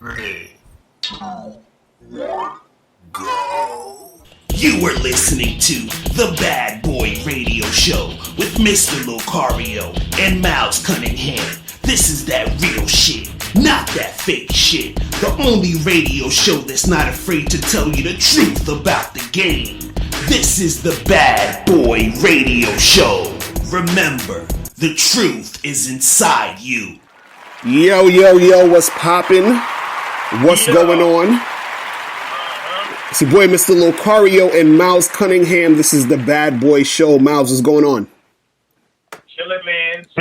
3, 2, 1, go. You are listening to The Bad Boy Radio Show with Mr. Locario and Miles Cunningham. This is that real shit, not that fake shit. The only radio show that's not afraid to tell you the truth about the game. This is The Bad Boy Radio Show. Remember, the truth is inside you. Yo, what's poppin'? What's going on? It's your boy, Mr. Locario and Miles Cunningham. This is The Bad Boy Show. Miles, what's going on? Chillin', man. Just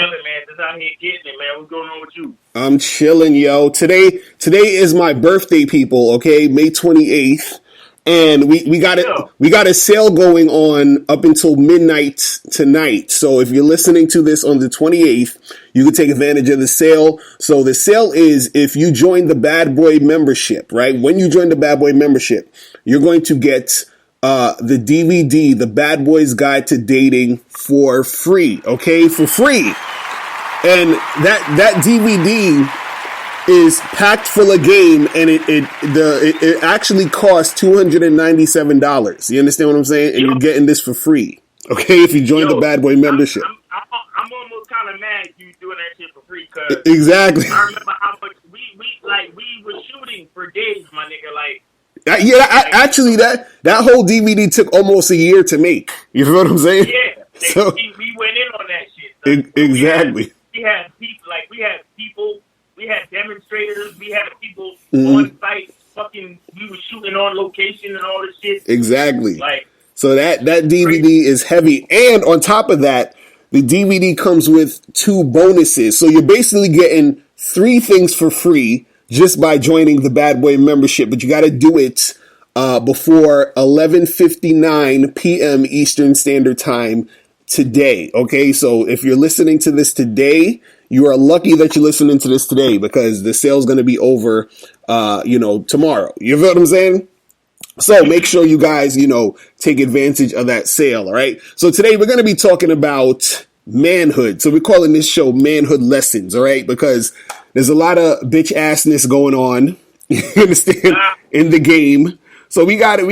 out here getting it, man. What's going on with you? I'm chilling, yo. Today is my birthday, people, okay? May 28th. And we got a sale going on up until midnight tonight. So if you're listening to this on the 28th, you can take advantage of the sale. So the sale is if you join the Bad Boy membership, right? When you join the Bad Boy membership, you're going to get the DVD, The Bad Boy's Guide to Dating, for free, okay? For free. And that DVD is packed full of game, and it actually costs $297. You understand what I'm saying? And you're getting this for free, okay? If you join the Bad Boy membership. I'm almost kind of mad you doing that shit for free, cause exactly. I remember how much we were shooting for days, my nigga. Actually, that whole DVD took almost a year to make. You know what I'm saying? Yeah. So we went in on that shit. So exactly. We had people. We had demonstrators. We had people on site. We were shooting on location and all this shit. Exactly. So that DVD is heavy, and on top of that, the DVD comes with 2 bonuses. So you're basically getting 3 things for free just by joining the Bad Boy membership. But you got to do it before 11:59 p.m. Eastern Standard Time today. Okay, so if you're listening to this today, you are lucky that you're listening to this today, because the sale's going to be over, tomorrow. You know what I'm saying? So make sure you guys, take advantage of that sale. All right. So today we're going to be talking about manhood. So we're calling this show Manhood Lessons. All right. Because there's a lot of bitch assness going on, you understand, in the game. So we got to,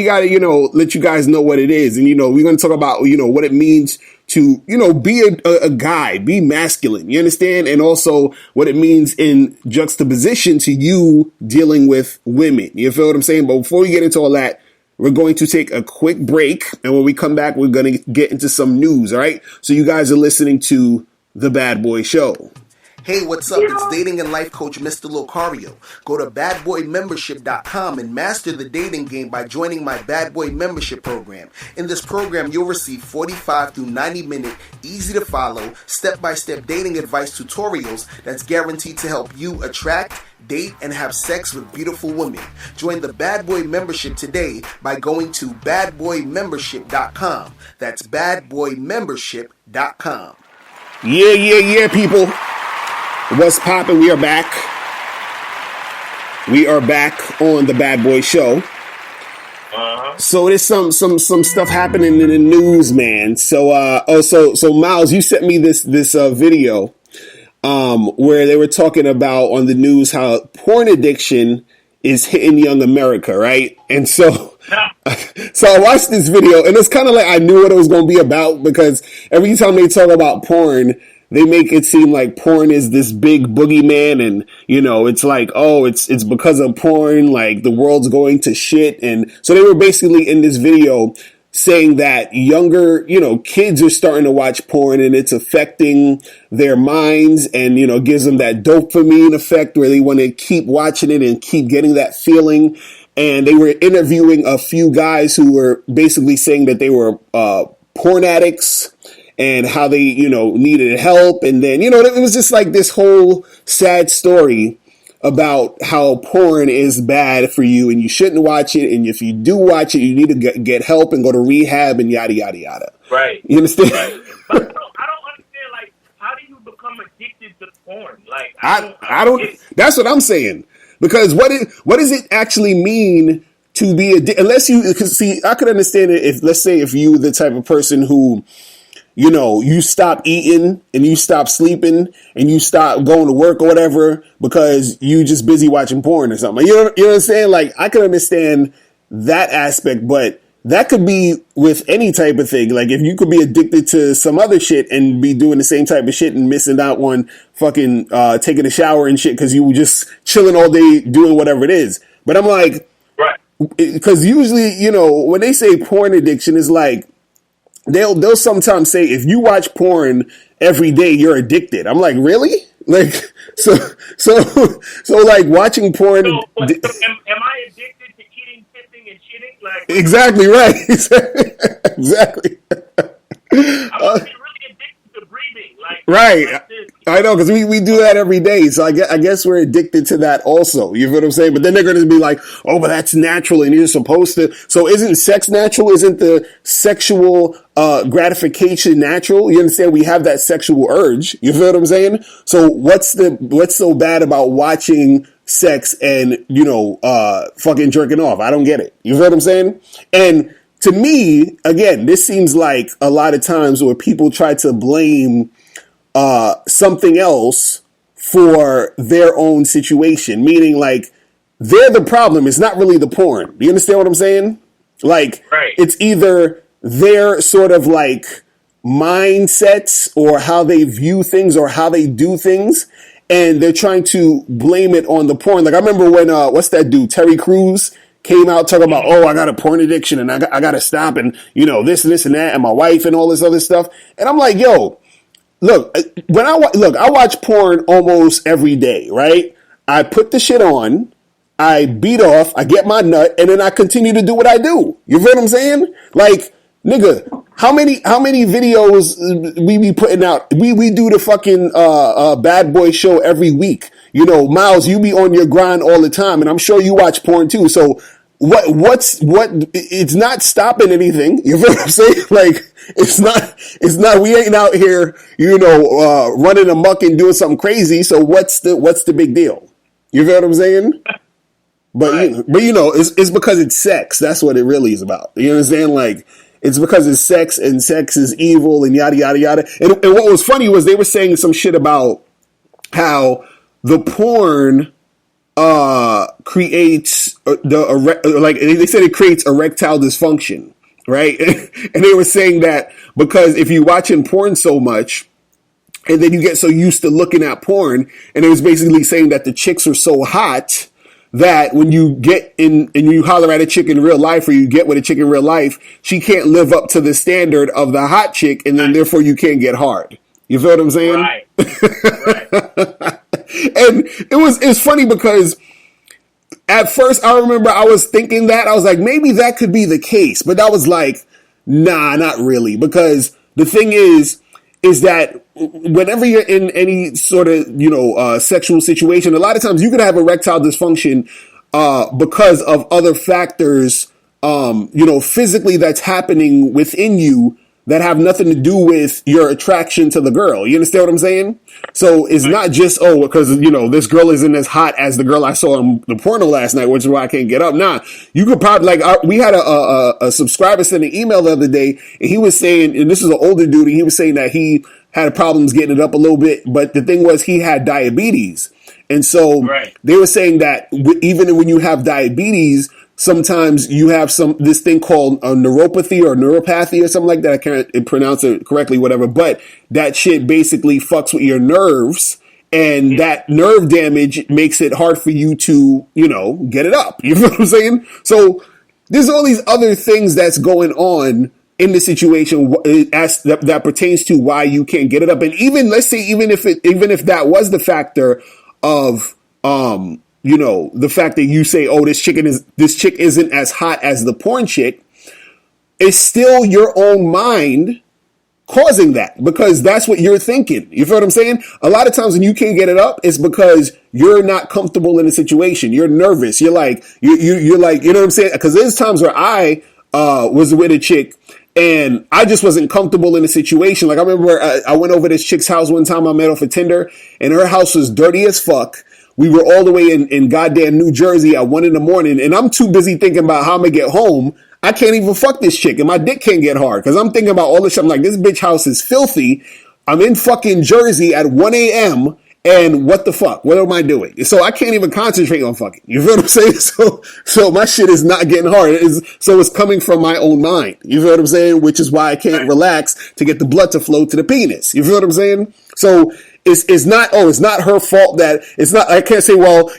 let you guys know what it is. And, we're going to talk about, what it means to, be a guy, be masculine, you understand? And also what it means in juxtaposition to you dealing with women. You feel what I'm saying? But before we get into all that, we're going to take a quick break. And when we come back, we're going to get into some news. All right. So you guys are listening to The Bad Boy Show. Hey, what's up? It's dating and life coach Mr. Locario. Go to badboymembership.com and master the dating game by joining my Bad Boy membership program. In this program, you'll receive 45 through 90-minute, easy-to-follow, step-by-step dating advice tutorials that's guaranteed to help you attract, date, and have sex with beautiful women. Join the Bad Boy membership today by going to badboymembership.com. That's badboymembership.com. Yeah, people. What's poppin'? We are back. We are back on the Bad Boy Show. So there's some stuff happening in the news, man. So Miles, you sent me this video where they were talking about on the news how porn addiction is hitting young America, right? And so I watched this video, and it's kind of like I knew what it was going to be about, because every time they talk about porn, they make it seem like porn is this big boogeyman, and, it's like, oh, it's because of porn, like the world's going to shit. And so they were basically in this video saying that younger, kids are starting to watch porn, and it's affecting their minds, and, gives them that dopamine effect where they want to keep watching it and keep getting that feeling. And they were interviewing a few guys who were basically saying that they were porn addicts, and how they, needed help. And then, it was just like this whole sad story about how porn is bad for you and you shouldn't watch it. And if you do watch it, you need to get help and go to rehab and yada, yada, yada. Right. You understand? Right. But I don't understand, how do you become addicted to porn? I don't, that's what I'm saying. Because what does it actually mean to be addicted? Unless you, because see, I could understand it if, let's say, if you were the type of person who, you stop eating and you stop sleeping and you stop going to work or whatever because you just busy watching porn or something. You know what I'm saying? Like, I can understand that aspect, but that could be with any type of thing. Like, if you could be addicted to some other shit and be doing the same type of shit and missing out on fucking taking a shower and shit because you were just chilling all day doing whatever it is. But I'm like, Right. because usually, when they say porn addiction, is like, they'll sometimes say, if you watch porn every day, you're addicted. I'm like, really? Like, so like watching porn. So, am I addicted to eating, pissing, and shitting? Like, Exactly right. Exactly. I must be really addicted to breathing. Like, Right. like this. I know, because we do that every day. So I guess we're addicted to that also. You feel what I'm saying? But then they're going to be like, oh, but that's natural and you're supposed to. So isn't sex natural? Isn't the sexual gratification natural? You understand? We have that sexual urge. You feel what I'm saying? So what's so bad about watching sex and, fucking jerking off? I don't get it. You feel what I'm saying? And to me, again, this seems like a lot of times where people try to blame something else for their own situation, meaning like they're the problem. It's not really the porn. Do you understand what I'm saying? Like, Right. It's either their sort of like mindsets or how they view things or how they do things, and they're trying to blame it on the porn. Like, I remember when what's that dude, Terry Crews, came out talking about, oh, I got a porn addiction and I got to stop, and this and that, and my wife and all this other stuff. And I'm like, yo, look, I watch porn almost every day, right? I put the shit on, I beat off, I get my nut, and then I continue to do what I do. You feel what I'm saying? Like, nigga, how many videos we be putting out? We do the fucking Bad Boy show every week. Miles, you be on your grind all the time, and I'm sure you watch porn too. So what? It's not stopping anything. You feel what I'm saying? Like, it's not. We ain't out here, running amok and doing something crazy. So what's the big deal? You feel what I'm saying? But Right. It's because it's sex. That's what it really is about. You understand? Like, it's because it's sex, and sex is evil, and yada yada yada. And what was funny was they were saying some shit about how the porn creates they said it creates erectile dysfunction, right? And they were saying that because if you're watching porn so much, and then you get so used to looking at porn, and it was basically saying that the chicks are so hot that when you get in and you holler at a chick in real life, or you get with a chick in real life, she can't live up to the standard of the hot chick, and then therefore you can't get hard. You feel what I'm saying? Right. Right. And it's funny because at first I remember I was thinking that I was like, maybe that could be the case, but I was like, nah, not really, because the thing is that whenever you're in any sort of sexual situation, a lot of times you could have erectile dysfunction because of other factors physically that's happening within you that have nothing to do with your attraction to the girl. You understand what I'm saying? So it's not just, because, this girl isn't as hot as the girl I saw in the porno last night, which is why I can't get up. Nah, you could probably, we had a subscriber send an email the other day, and he was saying, and this is an older dude, and he was saying that he had problems getting it up a little bit, but the thing was he had diabetes. And so They were saying that even when you have diabetes, sometimes you have this thing called a neuropathy or neuropathy or something like that. I can't pronounce it correctly, whatever. But that shit basically fucks with your nerves, and that nerve damage makes it hard for you to, get it up. You know what I'm saying? So there's all these other things that's going on in the situation that pertains to why you can't get it up. And even, let's say, even if that was the factor of, the fact that you say, oh, this chick isn't as hot as the porn chick, it's still your own mind causing that, because that's what you're thinking. You feel what I'm saying? A lot of times when you can't get it up, it's because you're not comfortable in the situation. You're nervous. You're like, you're like, you know what I'm saying? Because there's times where I was with a chick and I just wasn't comfortable in the situation. Like, I remember I went over this chick's house one time I met off of Tinder, and her house was dirty as fuck. We were all the way in goddamn New Jersey at 1 a.m, and I'm too busy thinking about how I'm gonna get home. I can't even fuck this chick and my dick can't get hard because I'm thinking about all this shit. I'm like, this bitch house is filthy. I'm in fucking Jersey at 1 a.m. and what the fuck? What am I doing? So I can't even concentrate on fucking. You feel what I'm saying? So my shit is not getting hard. It's coming from my own mind. You feel what I'm saying? Which is why I can't relax to get the blood to flow to the penis. You feel what I'm saying? So it's not her fault that it's not, I can't say, well,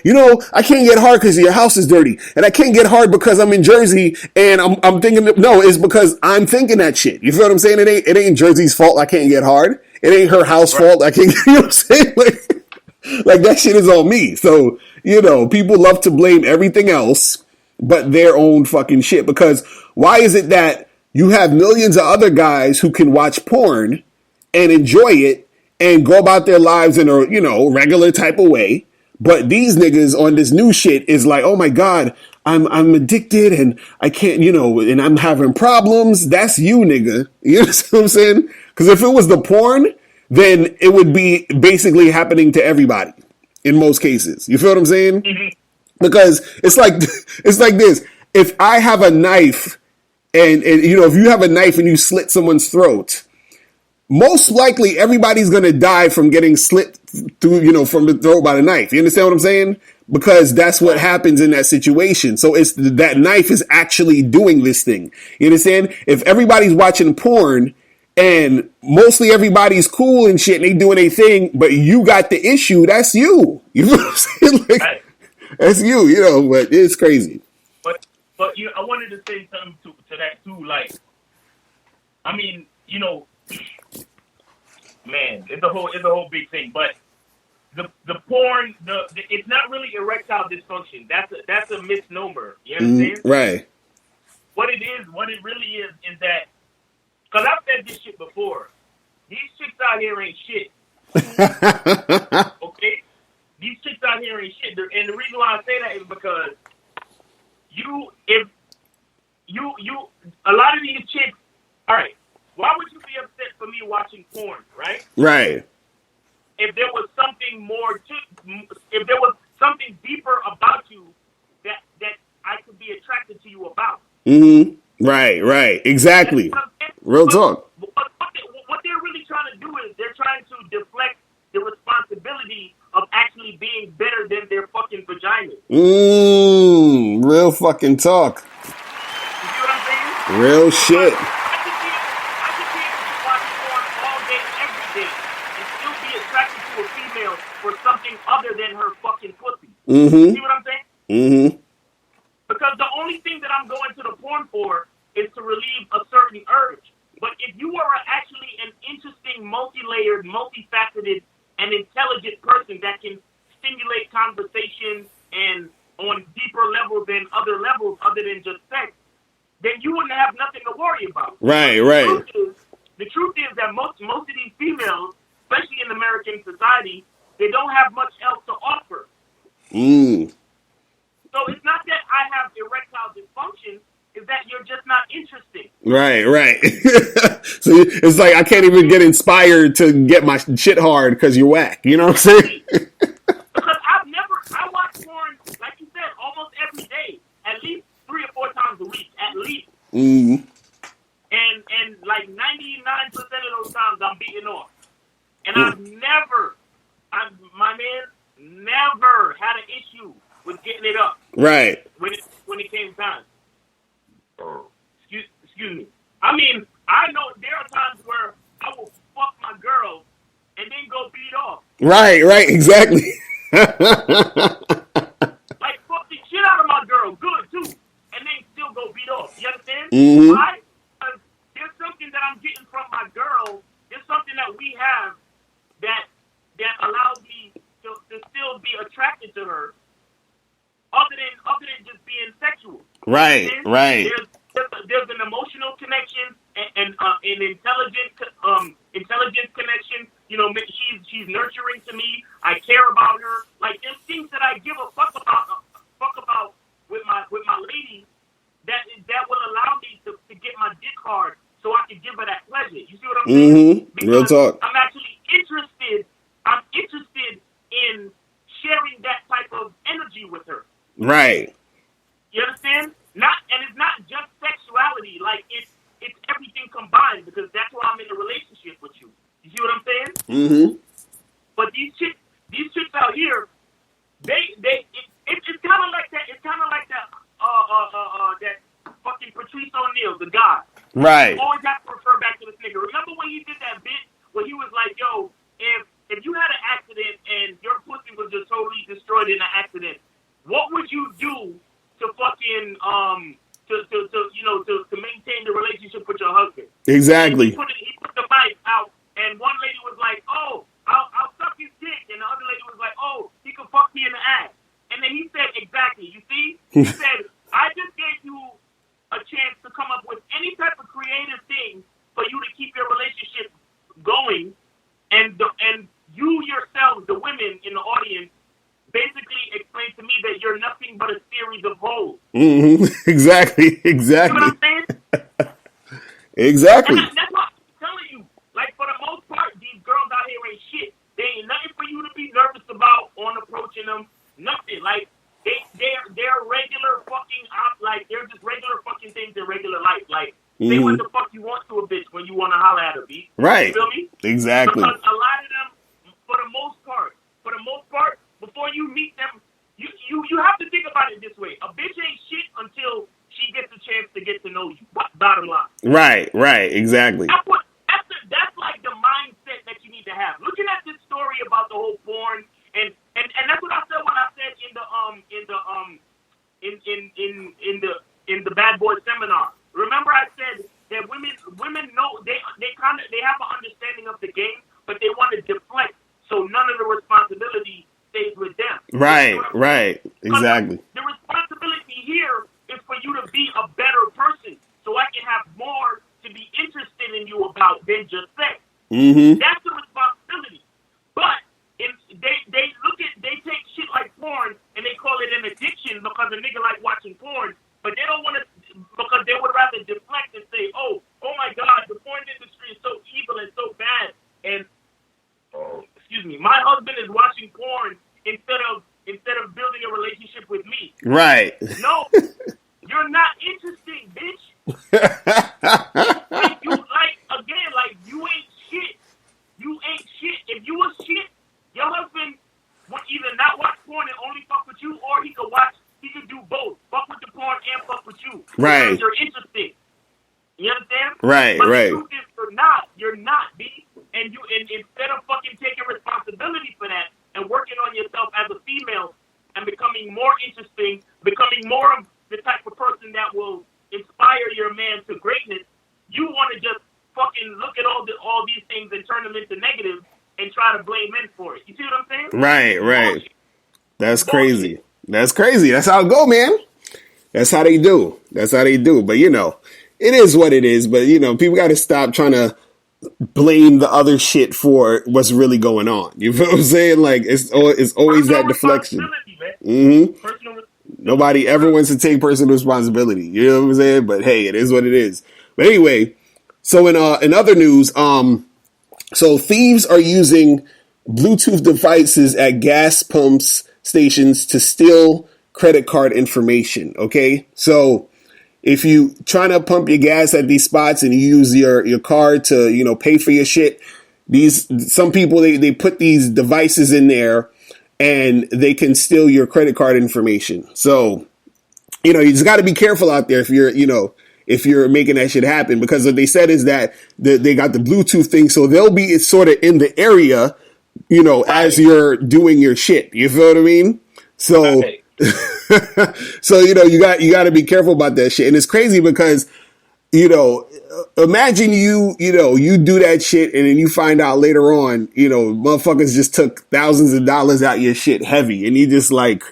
I can't get hard because your house is dirty and I can't get hard because I'm in Jersey and I'm thinking, no, it's because I'm thinking that shit. You feel what I'm saying? It ain't Jersey's fault I can't get hard. It ain't her house fault I can't, you know what I'm saying? Like that shit is on me. So, people love to blame everything else but their own fucking shit because why is it that you have millions of other guys who can watch porn and enjoy it and go about their lives in a, regular type of way. But these niggas on this new shit is like, oh my God, I'm addicted and I can't, and I'm having problems. That's you, nigga. You know what I'm saying? Because if it was the porn, then it would be basically happening to everybody in most cases. You feel what I'm saying? Mm-hmm. Because it's like this. If I have a knife and if you have a knife and you slit someone's throat, most likely everybody's going to die from getting slit through, from the throat by the knife. You understand what I'm saying? Because that's what happens in that situation. So it's that knife is actually doing this thing. You understand? If everybody's watching porn and mostly everybody's cool and shit and they doing a thing, but you got the issue, that's you. You know what I'm saying? Like, that's you, but it's crazy. But I wanted to say something to that too. Like, I mean, man, it's a whole big thing. But the porn, it's not really erectile dysfunction. That's a misnomer. You understand? Right. What it really is that, because I've said this shit before. These chicks out here ain't shit. Okay? These chicks out here ain't shit. And the reason why I say that is because a lot of these chicks, all right, why would you be upset for me watching porn, right? Right. If there was something if there was something deeper about you that I could be attracted to you about. Mm-hmm. Right. Exactly. Real talk. What they're really trying to do is they're trying to deflect the responsibility of actually being better than their fucking vagina. Real fucking talk. You see what I'm saying? Real shit. I could be able to watch porn all day, every day, and still be attracted to a female for something other than her fucking pussy. Mm-hmm. See what I'm saying? Mm-hmm. Because the only thing that I'm going to the porn for is to relieve a certain urge. But if you are actually an interesting, multi-layered, multifaceted, and intelligent person that can stimulate conversation and on deeper levels than other levels other than just sex, then you wouldn't have nothing to worry about. Right. The truth is that most of these females, especially in American society, they don't have much else to offer. So it's not that I have erectile dysfunction, it's that you're just not interesting. Right. So it's like I can't even get inspired to get my shit hard because you're whack. You know what I'm saying? Because I watch porn, like you said, almost every day, at least 3 or 4 times a week, at least. Mm-hmm. And like 99% of those times I'm beating off. And I've never had an issue with getting it up. Right. When it came time. Excuse me. I mean, I know there are times where I will fuck my girl and then go beat off. Right, exactly. Like fuck the shit out of my girl, good too, and then still go beat off. You understand? Mm-hmm. Why? Because there's something that I'm getting from my girl. There's something that we have that allows me to still be attracted to her, other than just being sexual. Right. There's an emotional connection and an intelligence connection. She's nurturing to me. I care about her. Like there's things that I give a fuck about with my lady that will allow me to get my dick hard so I can give her that pleasure. You see what I'm saying? Mm-hmm. Real talk. I'm actually interested. I'm interested in sharing that type of energy with her. Right. You understand? It's not just sexual. Mm-hmm. But these chicks out here, it's kind of like that. It's kind of like that. That fucking Patrice O'Neal, the guy. Right. You always have to refer back to this nigga. Remember when he did that bit where he was like, "Yo, if you had an accident and your pussy was just totally destroyed in an accident, what would you do to fucking to maintain the relationship with your husband?" Exactly. He put the mic out, and one lady was like, "Oh, I'll suck his dick," and the other lady was like, "Oh, he could fuck me in the ass." And then he said, "Exactly. You see?" He said, "I just gave you a chance to come up with any type of creative thing for you to keep your relationship going, and you yourselves, the women in the audience, basically explained to me that you're nothing but a series of holes." Mm-hmm. Exactly. You know what I'm saying? Exactly. And that's what I'm telling you. Like, for the most part, these girls out here ain't shit. They ain't nothing for you to be nervous about on approaching them. Nothing. Like, they're regular fucking like, they're just regular fucking things in regular life. Like, say what the fuck you want to a bitch when you want to holler at her, B. Right. You feel me? Exactly. Because a lot of them, for the most part, before you meet them, you have to think about it this way. A bitch ain't shit until she gets a chance to get to know you. Bottom line. Right. Exactly. That's like the mindset that you need to have. Looking at this story about the whole porn, and that's what I said when I said in the Bad Boy seminar. Remember, I said that women know they have an understanding of the game, but they want to deflect so none of the responsibility stays with them. Right. Exactly. The responsibility here is for you to be a better person, so I can have more to be interested in you about than just sex. Mm-hmm. That's the responsibility. But they take shit like porn and they call it an addiction because a nigga like watching porn, but they don't want to, because they would rather deflect and say, oh my God, the porn industry is so evil and so bad, and excuse me, my husband is watching porn instead of building a relationship with me. Right. No, you're not interesting, bitch. You ain't shit. You ain't shit. If you was shit, your husband would either not watch porn and only fuck with you, or he could do both. Fuck with the porn and fuck with you. Right. Because you're interesting. You understand? Right. But the truth is, you're not, B. And instead of fucking taking responsibility for that and working on yourself as a female and becoming more interesting, becoming more of the type of person that will inspire your man to greatness, you want to just fucking look at all these things and turn them into negatives and try to blame men for it. You see what I'm saying? Right. Bullshit. That's crazy. That's crazy. That's how it go, man. That's how they do. But, it is what it is. But, people got to stop trying to blame the other shit for what's really going on. You feel what I'm saying? Like, it's always that deflection. Mm-hmm. Nobody ever wants to take personal responsibility. You know what I'm saying? But, hey, it is what it is. But anyway, so in other news, so thieves are using Bluetooth devices at gas pumps stations to steal credit card information. Okay, so if you trying to pump your gas at these spots and you use your card to pay for your shit, some people they put these devices in there and they can steal your credit card information. So you just got to be careful out there if you're making that shit happen, because what they said is that they got the Bluetooth thing, so they'll be sort of in the area, as you're doing your shit. You feel what I mean? So, so you got to be careful about that shit. And it's crazy because, imagine you do that shit and then you find out later on, motherfuckers just took thousands of dollars out your shit heavy, and you just like,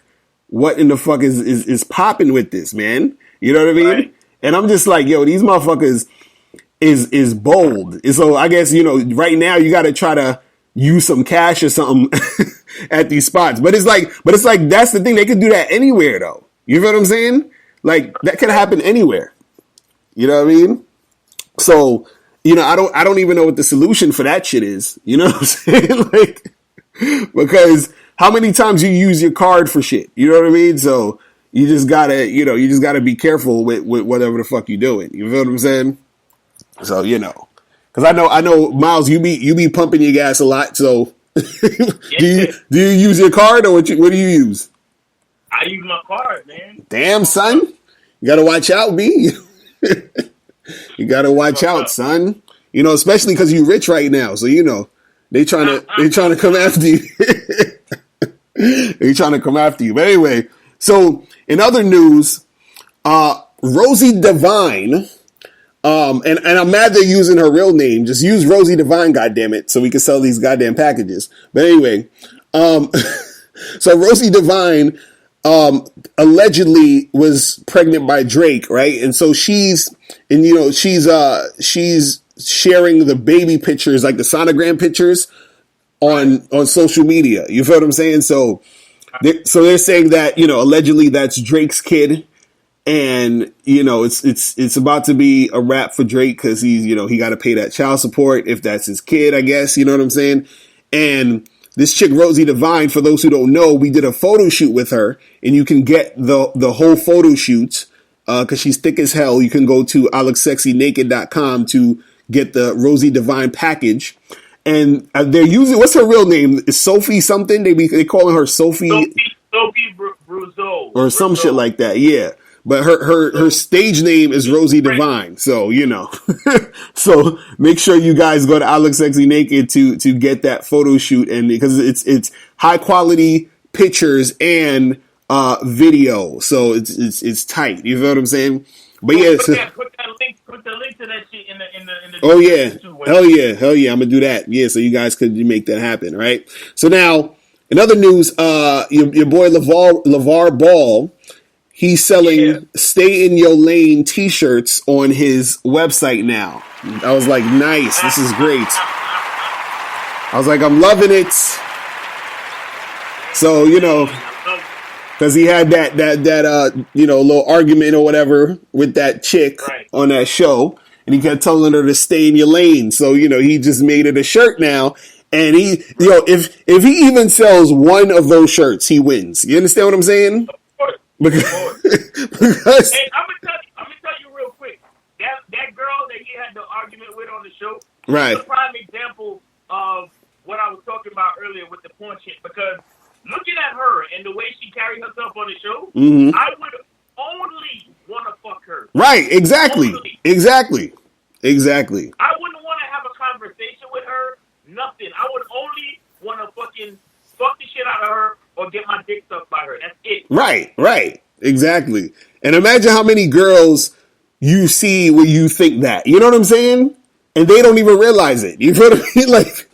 what in the fuck is popping with this, man? You know what I mean? Right. And I'm just like, yo, these motherfuckers is bold. And so I guess, right now you got to try to use some cash or something at these spots. But it's like, that's the thing. They could do that anywhere though. You know what I'm saying? Like that could happen anywhere. You know what I mean? So, I don't even know what the solution for that shit is. You know what I'm saying? Like, because how many times you use your card for shit? You know what I mean? So, you just gotta be careful with whatever the fuck you're doing. You feel what I'm saying? So, Because I know, Miles, you be pumping your gas a lot. So, do you use your card or what do you use? I use my card, man. Damn, son, you gotta watch out, B. You gotta watch out, son. You know, especially because you're rich right now. So you know they trying to come after you. They trying to come after you. But anyway, so in other news, Rosie Devine. And I'm mad they're using her real name. Just use Rosie Devine, goddammit, so we can sell these goddamn packages. But anyway, so Rosie Devine allegedly was pregnant by Drake, right? And so she's sharing the baby pictures, like the sonogram pictures, on social media. You feel what I'm saying? So they're saying that, you know, allegedly that's Drake's kid. And, you know, it's about to be a wrap for Drake because he got to pay that child support if that's his kid, I guess. You know what I'm saying? And this chick, Rosie Devine, for those who don't know, we did a photo shoot with her, and you can get the whole photo shoot because she's thick as hell. You can go to alexsexynaked.com to get the Rosie Devine package. And they're using, what's her real name? Is Sophie something? They calling her Sophie Bruzo. Or some shit like that, yeah. But her stage name is Rosie Devine, so you know. So make sure you guys go to Alex Sexy Naked to get that photo shoot, and because it's high quality pictures and video, so it's tight. You know what I'm saying? But yeah, put the link to that shit in the. Oh yeah, hell yeah, I'm gonna do that. Yeah, so you guys could make that happen, right? So now, in other news, your boy LeVar Ball. He's selling Stay in Your Lane t-shirts on his website now. I was like, nice. This is great. I was like, I'm loving it. So, you know, because he had that little argument or whatever with that chick on that show. And he kept telling her to stay in your lane. So, you know, he just made it a shirt now. And if he even sells one of those shirts, he wins. You understand what I'm saying? Because hey, I'm gonna tell you real quick. That girl that he had the argument with on the show, right? Is a prime example of what I was talking about earlier with the porn shit. Because looking at her and the way she carried herself on the show, I would only want to fuck her. Right? Exactly. Only. Exactly. I wouldn't want to have a conversation with her. Nothing. I would only want to fucking fuck the shit out of her. Or get my dick sucked by her. That's it. Right. Exactly. And imagine how many girls you see where you think that. You know what I'm saying? And they don't even realize it. You feel what I mean? Like,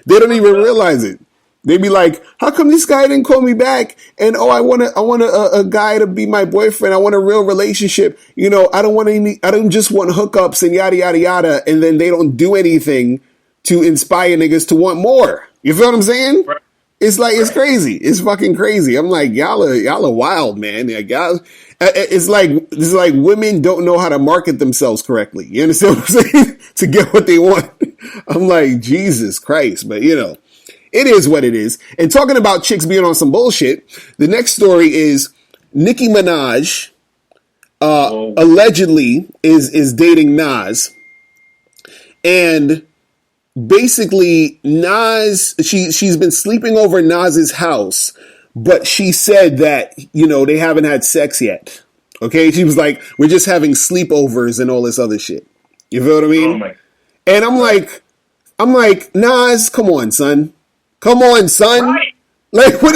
they don't even realize it. They be like, how come this guy didn't call me back? And I want a guy to be my boyfriend. I want a real relationship. You know, I don't just want hookups and yada, yada, yada. And then they don't do anything to inspire niggas to want more. You feel what I'm saying? Right. It's like, it's crazy. It's fucking crazy. I'm like, y'all are wild, man. Like, it's like women don't know how to market themselves correctly. You understand what I'm saying? To get what they want. I'm like, Jesus Christ. But you know, it is what it is. And talking about chicks being on some bullshit, the next story is Nicki Minaj, allegedly is dating Nas. And basically, Nas, she's been sleeping over Nas's house, but she said that, you know, they haven't had sex yet. Okay? She was like, we're just having sleepovers and all this other shit. You feel what I mean? And I'm like, Nas, come on, son. Right. Like, what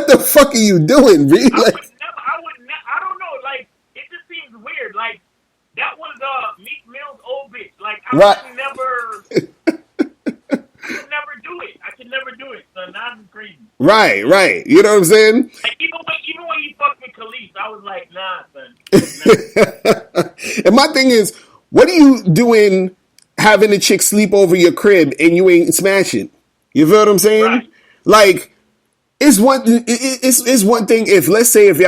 the fuck are you doing, B? Like, I don't know. Like, it just seems weird. Like, that was Meek Mill's old bitch. Like, I could never do it. So Nas is crazy. Right. You know what I'm saying? Like, even when he fucked with Khalees, I was like, nah, son. And my thing is, what are you doing having a chick sleep over your crib and you ain't smashing? You feel what I'm saying? Right. Like, it's one thing if, let's say, if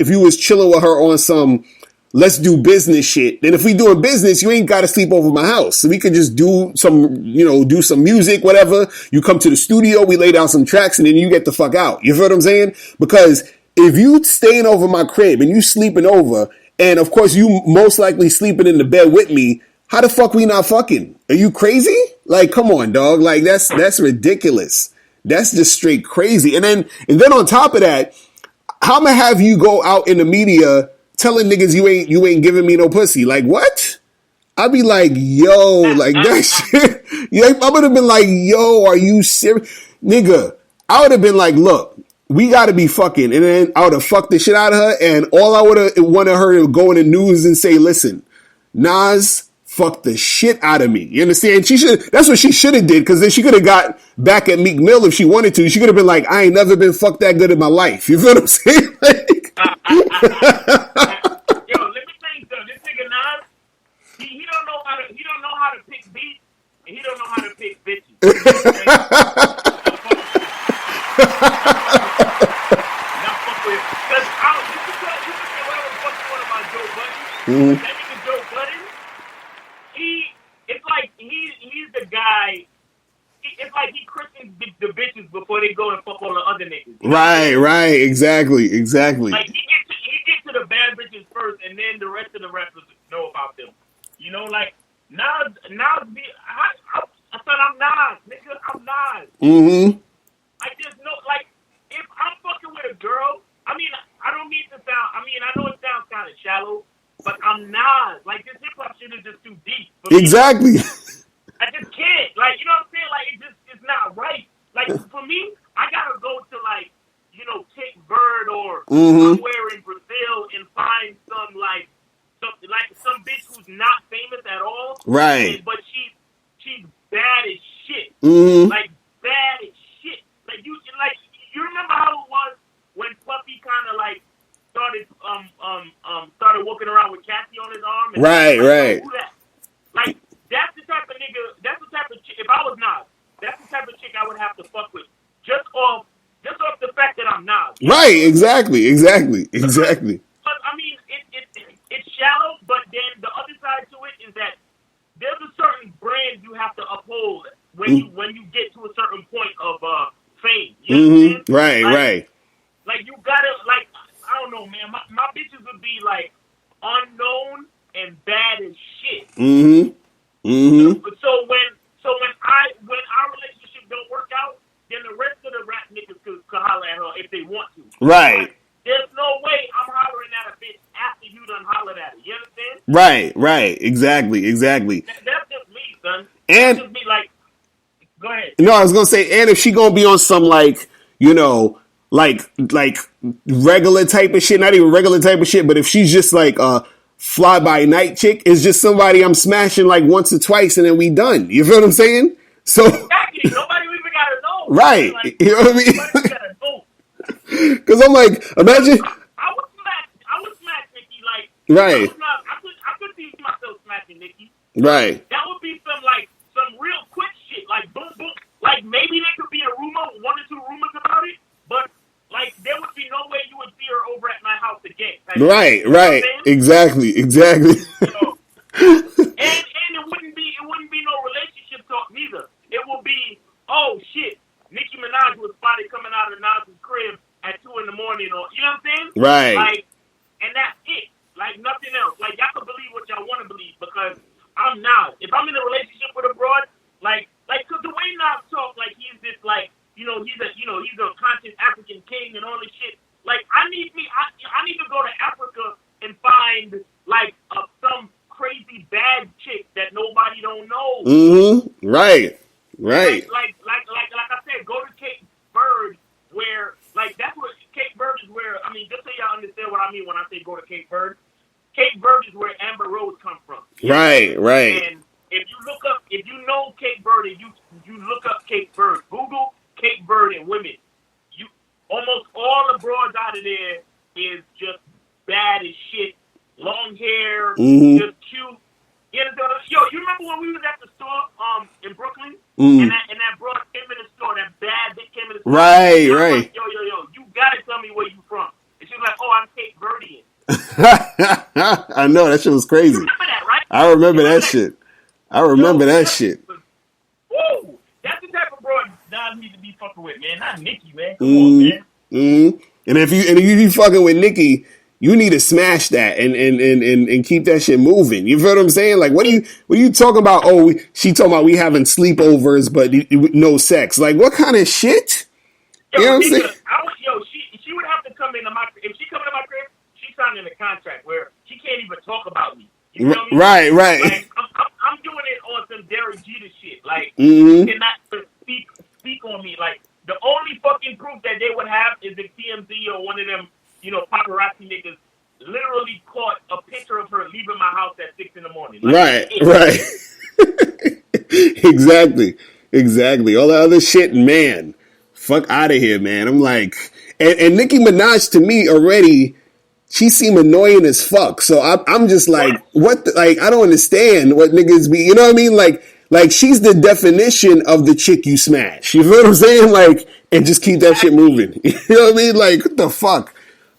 you was chilling with her on some let's do business shit. Then if we doing business, you ain't got to sleep over my house. So we could just do some music, whatever. You come to the studio, we lay down some tracks, and then you get the fuck out. You feel what I'm saying? Because if you staying over my crib and you sleeping over, and of course you most likely sleeping in the bed with me, how the fuck we not fucking? Are you crazy? Like, come on, dog. Like, that's ridiculous. That's just straight crazy. And then on top of that, how am I have you go out in the media telling niggas you ain't giving me no pussy? Like, what? I'd be like, yo, like that shit. I would have been like, yo, are you serious? Nigga, I would have been like, look, we got to be fucking. And then I would have fucked the shit out of her. And all I would have wanted her to go in the news and say, listen, Nas fucked the shit out of me. You understand? That's what she should have did, because then she could have got back at Meek Mill if she wanted to. She could have been like, I ain't never been fucked that good in my life. You feel what I'm saying? Like, yo, let me tell you something. This nigga Nas, he don't know how to pick beats, and he don't know how to pick bitches. Not fuck with. Because you can say whatever the fuck you want about Joe Budden. That nigga Joe Budden, it's like he's the guy. It's like he christens the bitches before they go and fuck all the other niggas. Right, exactly. Like he gets to the bad bitches first, and then the rest of the rappers know about them. You know, like Nas. I said I'm Nas, nigga. I'm Nas. Mm-hmm. I just know, like, if I'm fucking with a girl, I mean, I don't mean to sound. I mean, I know it sounds kind of shallow, but I'm Nas. Like, this hip hop shit is just too deep. Exactly. I just can't. Like, you know what I'm saying? Like, it's not right. Like, for me, I gotta go to, like, you know, Cape Verde or somewhere in Brazil and find some bitch who's not famous at all. Right. But she's bad as shit. Like, bad as shit. You remember how it was when Puffy kind of, like, started walking around with Cassie on his arm? And right. Who that? Like, that's the type of nigga, that's the type of chick, if I was Nas, that's the type of chick I would have to fuck with. Just off the fact that I'm Nas. Right, exactly. But, I mean, it's shallow, but then the other side to it is that there's a certain brand you have to uphold when you get to a certain point of fame. You know what I'm saying? Right. Like, you gotta, like, I don't know, man. My bitches would be, like, unknown and bad as shit. So when our relationship don't work out, then the rest of the rap niggas could holler at her if they want to. Right. But there's no way I'm hollering at a bitch after you done hollered at her. You understand? Right. Exactly. That's just me, son. And that's just me, like, go ahead. No, I was gonna say, and if she gonna be on some, like, you know, like regular type of shit, not even regular type of shit, but if she's just like a fly by night chick, is just somebody I'm smashing like once or twice and then we done. You feel what I'm saying? So exactly. Nobody even gotta know. Right. Like, you know what I mean? Nobody gotta know. Because I'm like, imagine. I would smash Nicki. Like, right. I could see myself smashing Nicki. Right. That would be some real quick shit. Like, boom, boom. Like, maybe there could be a rumor, 1 or 2 rumors about it, but, like, there would be no way you would see her over at my house again. Like, Right. Exactly. You know? And it wouldn't be no relationship talk neither. It would be, oh shit, Nicki Minaj was spotted coming out of Nas's crib at 2 a.m. or, you know what I'm saying? Right. Like, and that's it. Like, nothing else. Like, y'all can believe what y'all want to believe because I'm Nas. If I'm in a relationship with a broad, cause the way Nas talk, like he's this, like, he's a conscious African king and all this shit. Like, I need to go to Africa and find like some crazy bad chick that nobody don't know. Right. Like I said, go to Cape Verde, where like that's what Cape Verde is where. I mean, just so y'all understand what I mean when I say go to Cape Verde. Cape Verde is where Amber Rose come from. Right. And if you know Cape Verde, you look up Cape Verde. Google Cape Verde and women. You almost all the broads out of there is just bad as shit. Long hair, just cute. Yo, you remember when we was at the store in Brooklyn? And that broad came in the store, that bad bitch came in the store. Right. Like, yo, you gotta tell me where you from. And she was like, oh, I'm Cape Verdean. I know, that shit was crazy. You remember that, right? I remember that shit. Whoa, that's the type of broad Nas need to be fucking with, man. Not Nicki, man. Come on, man. And if you fucking with Nicki, you need to smash that and keep that shit moving. You feel what I'm saying? Like, what are you talking about? Oh, she talking about we having sleepovers, but no sex. Like, what kind of shit? Yo, you know what I'm saying? She would have to come into my crib. If she come into my crib, she's signing a contract where she can't even talk about me. You feel me? Right. Like, I'm doing it on some Derek Jeter shit. Like, Mm-hmm. you cannot speak on me. Like, the only fucking proof that they would have is if TMZ or one of them, paparazzi niggas literally caught a picture of her leaving my house at 6 in the morning. Like, Right. Exactly. All the other shit, man. Fuck out of here, man. I'm like, and Nicki Minaj to me already, she seemed annoying as fuck. So I'm just like, what? I don't understand what niggas be. You know what I mean? Like she's the definition of the chick you smash. You feel what I'm saying? Like, and just keep that shit moving. You know what I mean? Like, what the fuck?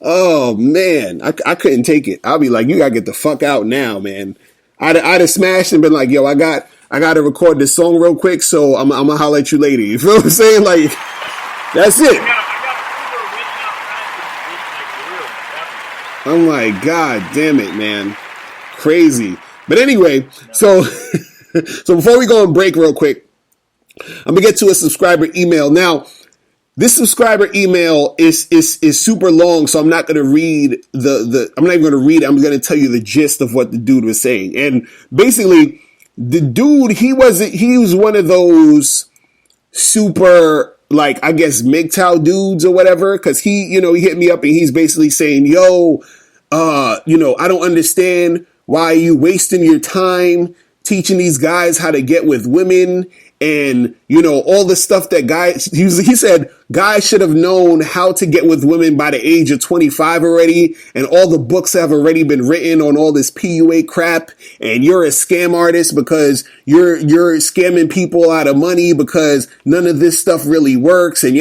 Oh man, I couldn't take it. I'll be like, you gotta get the fuck out now, man. I'd have smashed and been like, yo, I gotta record this song real quick, so I'm gonna holler at you later. You feel what I'm saying? Like, that's it. I'm like, God damn it, man. Crazy. But anyway, so before we go on break real quick, I'm gonna get to a subscriber email. Now, this subscriber email is super long, so I'm not gonna read I'm not even gonna read it. I'm gonna tell you the gist of what the dude was saying. And basically, the dude, he was one of those super, like, I guess MGTOW dudes or whatever, because he hit me up and he's basically saying, yo, I don't understand why you wasting your time teaching these guys how to get with women and, all the stuff that guys, he said guys should have known how to get with women by the age of 25 already. And all the books have already been written on all this PUA crap. And you're a scam artist because you're scamming people out of money because none of this stuff really works. And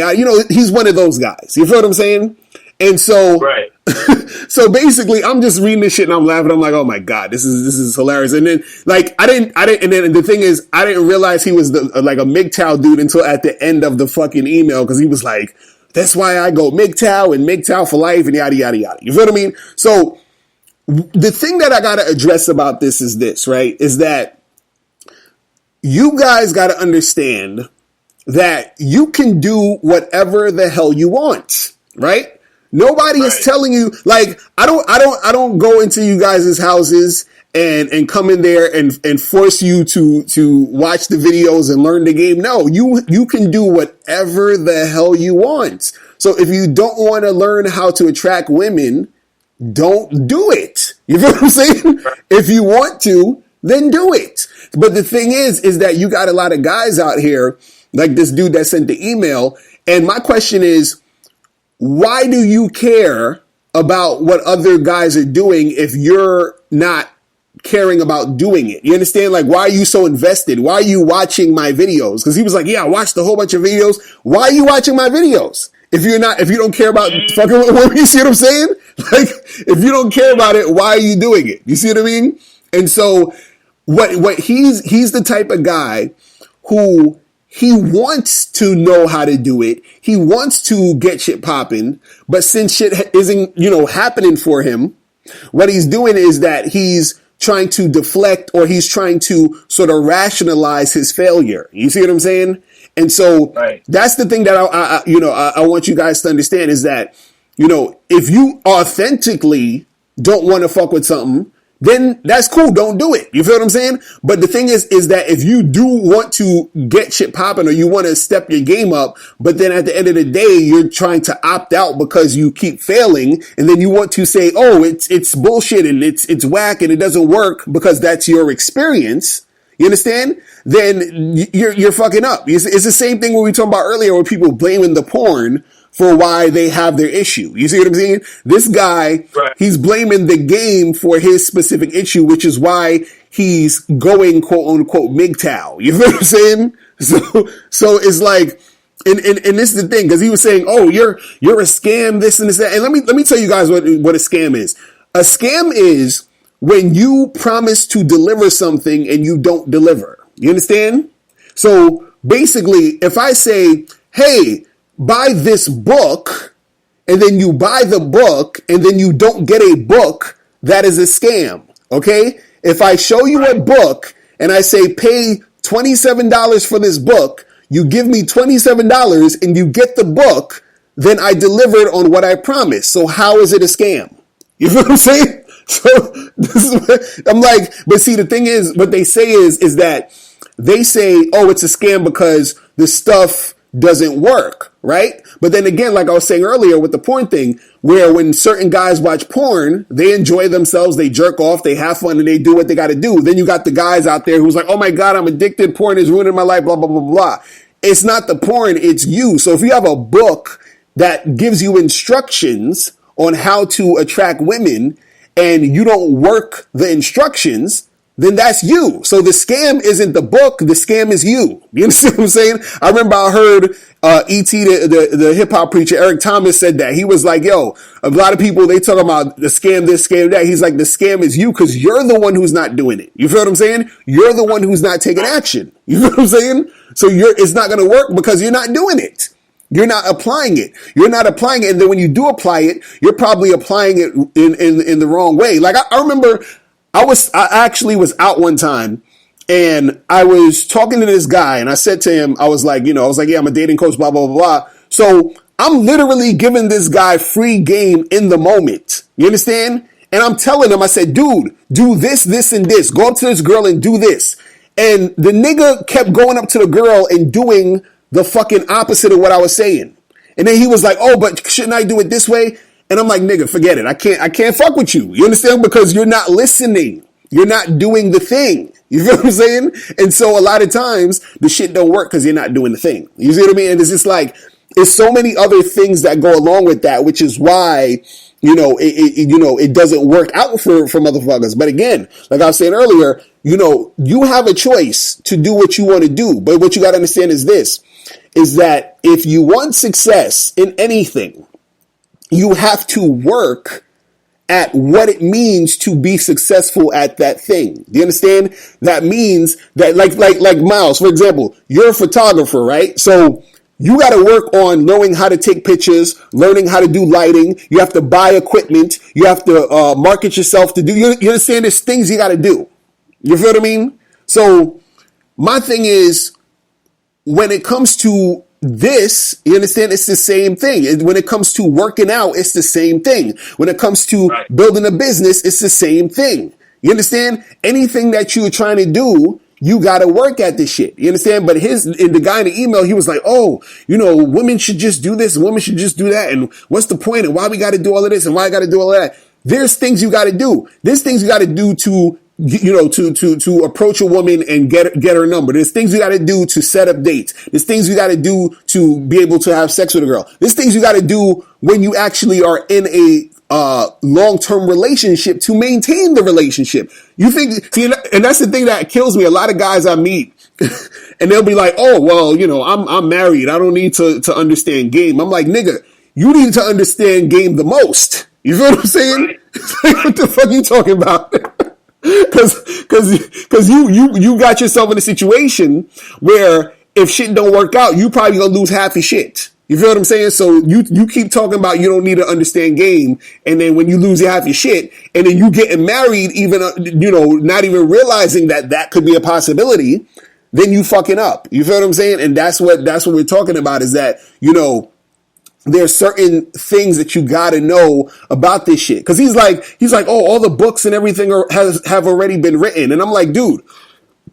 he's one of those guys. You feel what I'm saying? And so, right. So basically, I'm just reading this shit and I'm laughing. I'm like, oh my God, this is hilarious. And then, like, I didn't, and then the thing is, I didn't realize he was like a MGTOW dude until at the end of the fucking email, because he was like, that's why I go MGTOW and MGTOW for life and yada, yada, yada. You feel what I mean? So the thing that I got to address about this is this, right? Is that you guys got to understand that you can do whatever the hell you want, right? Nobody is telling you, like, I don't go into you guys' houses and come in there and force you to watch the videos and learn the game. No, you can do whatever the hell you want. So if you don't want to learn how to attract women, don't do it. You feel what I'm saying? If you want to, then do it. But the thing is that you got a lot of guys out here, like this dude that sent the email. And my question is, why do you care about what other guys are doing if you're not caring about doing it? You understand? Like, why are you so invested? Why are you watching my videos? Because he was like, yeah, I watched a whole bunch of videos. Why are you watching my videos? If you don't care about fucking with women, you see what I'm saying? Like, if you don't care about it, why are you doing it? You see what I mean? And so what he's the type of guy who, he wants to know how to do it. He wants to get shit popping. But since shit isn't, happening for him, what he's doing is that he's trying to deflect, or he's trying to sort of rationalize his failure. You see what I'm saying? And so That's the thing that I want you guys to understand is that, if you authentically don't want to fuck with something, then that's cool. Don't do it. You feel what I'm saying? But the thing is that if you do want to get shit popping, or you want to step your game up, but then at the end of the day, you're trying to opt out because you keep failing. And then you want to say, oh, it's bullshit and it's whack and it doesn't work because that's your experience. You understand? Then you're fucking up. It's the same thing what we talked about earlier with people blaming the porn for why they have their issue. You see what I'm saying? This guy, he's blaming the game for his specific issue, which is why he's going quote unquote MGTOW. You feel what I'm saying? So it's like, and this is the thing, because he was saying, oh, you're a scam, this and this, that. And let me tell you guys what a scam is. A scam is when you promise to deliver something and you don't deliver. You understand? So basically, if I say, hey, buy this book, and then you buy the book and then you don't get a book, that is a scam. Okay? If I show you a book and I say pay $27 for this book, you give me $27 and you get the book, then I delivered on what I promised. So how is it a scam? You feel what I'm saying? So this is what, I'm like, but see, the thing is, what they say is that they say, oh, it's a scam because the stuff doesn't work, right? But then again, like I was saying earlier with the porn thing, where when certain guys watch porn, they enjoy themselves, they jerk off, they have fun, and they do what they got to do. Then you got the guys out there who's like, oh my God, I'm addicted, porn is ruining my life, blah, blah, blah, blah. It's not the porn, it's you. So if you have a book that gives you instructions on how to attract women and you don't work the instructions, then that's you. So the scam isn't the book, the scam is you. You understand what I'm saying? I remember I heard E.T., the hip-hop preacher, Eric Thomas, said that. He was like, yo, a lot of people, they talk about the scam this, scam that. He's like, the scam is you because you're the one who's not doing it. You feel what I'm saying? You're the one who's not taking action. You feel what I'm saying? So it's not going to work because you're not doing it. You're not applying it. You're not applying it. And then when you do apply it, you're probably applying it in the wrong way. Like I remember I actually was out one time and I was talking to this guy and I said to him, I was like, yeah, I'm a dating coach, blah, blah, blah, blah. So I'm literally giving this guy free game in the moment. You understand? And I'm telling him, I said, dude, do this, this, and this. Go up to this girl and do this. And the nigga kept going up to the girl and doing the fucking opposite of what I was saying. And then he was like, oh, but shouldn't I do it this way? And I'm like, nigga, forget it. I can't fuck with you. You understand? Because you're not listening. You're not doing the thing. You feel what I'm saying? And so a lot of times the shit don't work because you're not doing the thing. You see what I mean? And it's just like, it's so many other things that go along with that, which is why, it doesn't work out for motherfuckers. But again, like I was saying earlier, you have a choice to do what you want to do. But what you got to understand is this, is that if you want success in anything, you have to work at what it means to be successful at that thing. Do you understand? That means that like Miles, for example, you're a photographer, right? So you got to work on knowing how to take pictures, learning how to do lighting. You have to buy equipment. You have to market yourself to do. You understand? There's things you got to do. You feel what I mean? So my thing is, when it comes to this, you understand, it's the same thing. When it comes to working out, it's the same thing. When it comes to building a business, it's the same thing. You understand? Anything that you're trying to do, you got to work at this shit. You understand? But the guy in the email, he was like, oh, women should just do this. Women should just do that. And what's the point? And why we got to do all of this? And why I got to do all of that? There's things you got to do. There's things you got to do to approach a woman and get her number. There's things you got to do to set up dates. There's things you got to do to be able to have sex with a girl. There's things you got to do when you actually are in a long-term relationship to maintain the relationship. And that's the thing that kills me. A lot of guys I meet and they'll be like, oh, well, I'm married. I don't need to understand game. I'm like, nigga, you need to understand game the most. You feel what I'm saying? Right. Like, what the fuck are you talking about? Cause you got yourself in a situation where if shit don't work out, you probably gonna lose half your shit. You feel what I'm saying? So you keep talking about you don't need to understand game, and then when you lose half your shit, and then you getting married, even not even realizing that could be a possibility, then you fucking up. You feel what I'm saying? And that's what we're talking about, is that there's certain things that you gotta know about this shit. Cause he's like, oh, all the books and everything have already been written. And I'm like, dude,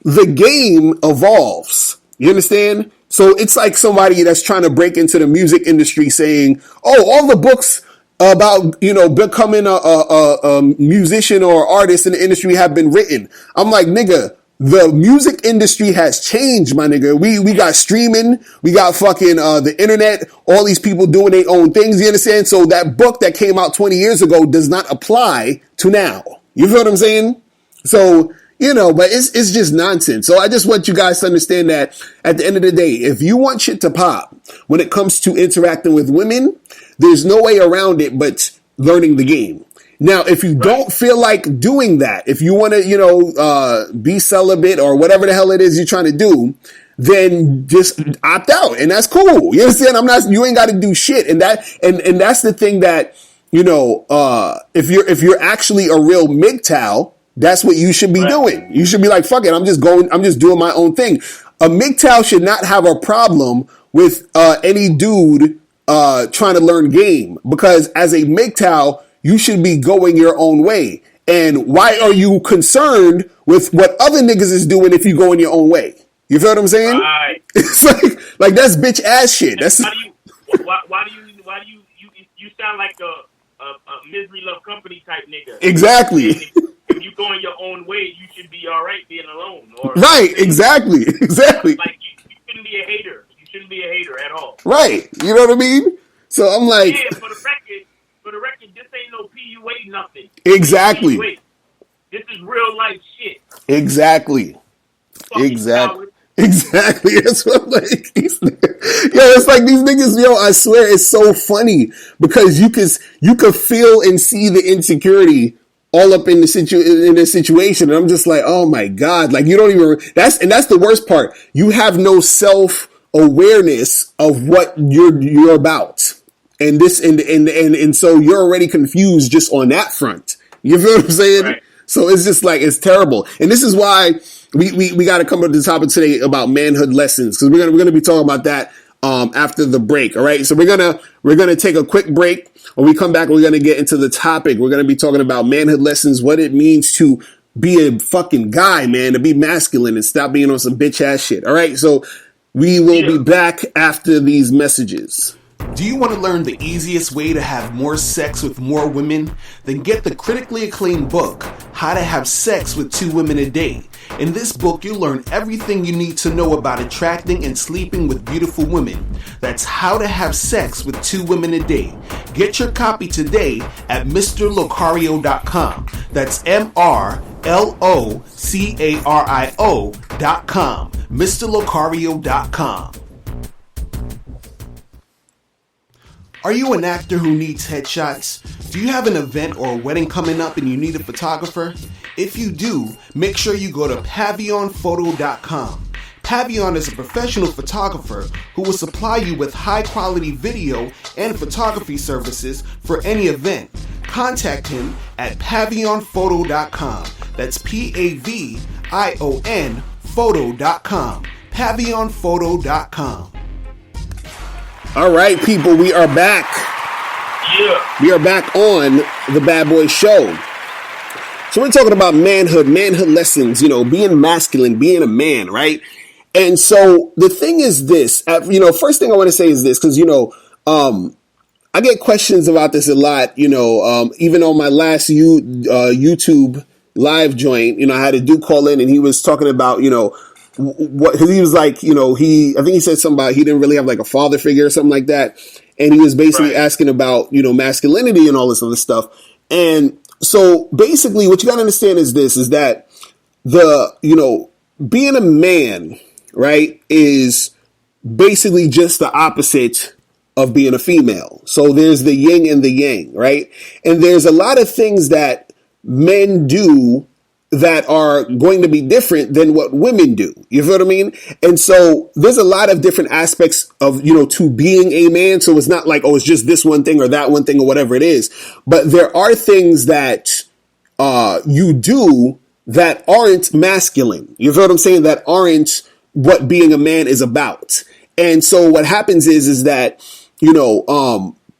the game evolves. You understand? So it's like somebody that's trying to break into the music industry saying, oh, all the books about, becoming a musician or artist in the industry have been written. I'm like, nigga, the music industry has changed, my nigga. We got streaming. We got fucking the internet. All these people doing their own things. You understand? So that book that came out 20 years ago does not apply to now. You feel what I'm saying? So, but it's just nonsense. So I just want you guys to understand that at the end of the day, if you want shit to pop when it comes to interacting with women, there's no way around it but learning the game. Now, if you don't feel like doing that, if you want to, be celibate or whatever the hell it is you're trying to do, then just opt out, and that's cool. You understand? You ain't got to do shit, and that's the thing that, if you're actually a real MGTOW, that's what you should be doing. You should be like, fuck it, I'm just doing my own thing. A MGTOW should not have a problem with any dude trying to learn game, because as a MGTOW, you should be going your own way. And why are you concerned with what other niggas is doing if you go in your own way? You feel what I'm saying? Right. It's like that's bitch ass shit. That's why do you sound like a misery love company type nigga? Exactly. If you go in your own way, you should be all right being alone. Or right. Exactly. Like you shouldn't be a hater. You shouldn't be a hater at all. Right. You know what I mean? So I'm like, yeah. For the record, this ain't no PUA nothing. Exactly. PUA. This is real life shit. Exactly. Exactly. Exactly. That's what I'm like. It's like these niggas, I swear it's so funny because you could feel and see the insecurity all up in the situation. And I'm just like, oh my God. Like you don't even, that's the worst part. You have no self-awareness of what you're about. And so you're already confused just on that front. You feel what I'm saying? Right. So it's just like, it's terrible. And this is why we got to come up to the topic today about manhood lessons, because we're gonna be talking about that after the break. All right, so we're gonna take a quick break. When we come back, we're gonna get into the topic. We're gonna be talking about manhood lessons, what it means to be a fucking guy, man, to be masculine and stop being on some bitch ass shit. All right, so we will be back after these messages. Do you want to learn the easiest way to have more sex with more women? Then get the critically acclaimed book, How to Have Sex with 2 Women a Day. In this book, you'll learn everything you need to know about attracting and sleeping with beautiful women. That's How to Have Sex with 2 Women a Day. Get your copy today at MrLocario.com. That's MrLocario.com. MrLocario.com. Are you an actor who needs headshots? Do you have an event or a wedding coming up and you need a photographer? If you do, make sure you go to PavillonPhoto.com. Pavion is a professional photographer who will supply you with high-quality video and photography services for any event. Contact him at PavillonPhoto.com. That's PAVION Photo.com. PavillonPhoto.com. All right, people, we are back. Yeah. We are back on the Bad Boy Show. So we're talking about manhood lessons, being masculine, being a man, right? And so the thing is this, first thing I want to say is this, because, I get questions about this a lot, even on my last YouTube live joint, I had a dude call in and he was talking about, what he was like, I think he said something about he didn't really have like a father figure or something like that. And he was basically asking about, masculinity and all this other stuff. And so basically what you got to understand is this, is that being a man, right, is basically just the opposite of being a female. So there's the yin and the yang, right? And there's a lot of things that men do that are going to be different than what women do. You feel what I mean? And so there's a lot of different aspects of, to being a man. So it's not like, it's just this one thing or that one thing or whatever it is. But there are things that you do that aren't masculine. You feel what I'm saying? That aren't what being a man is about. And so what happens is that,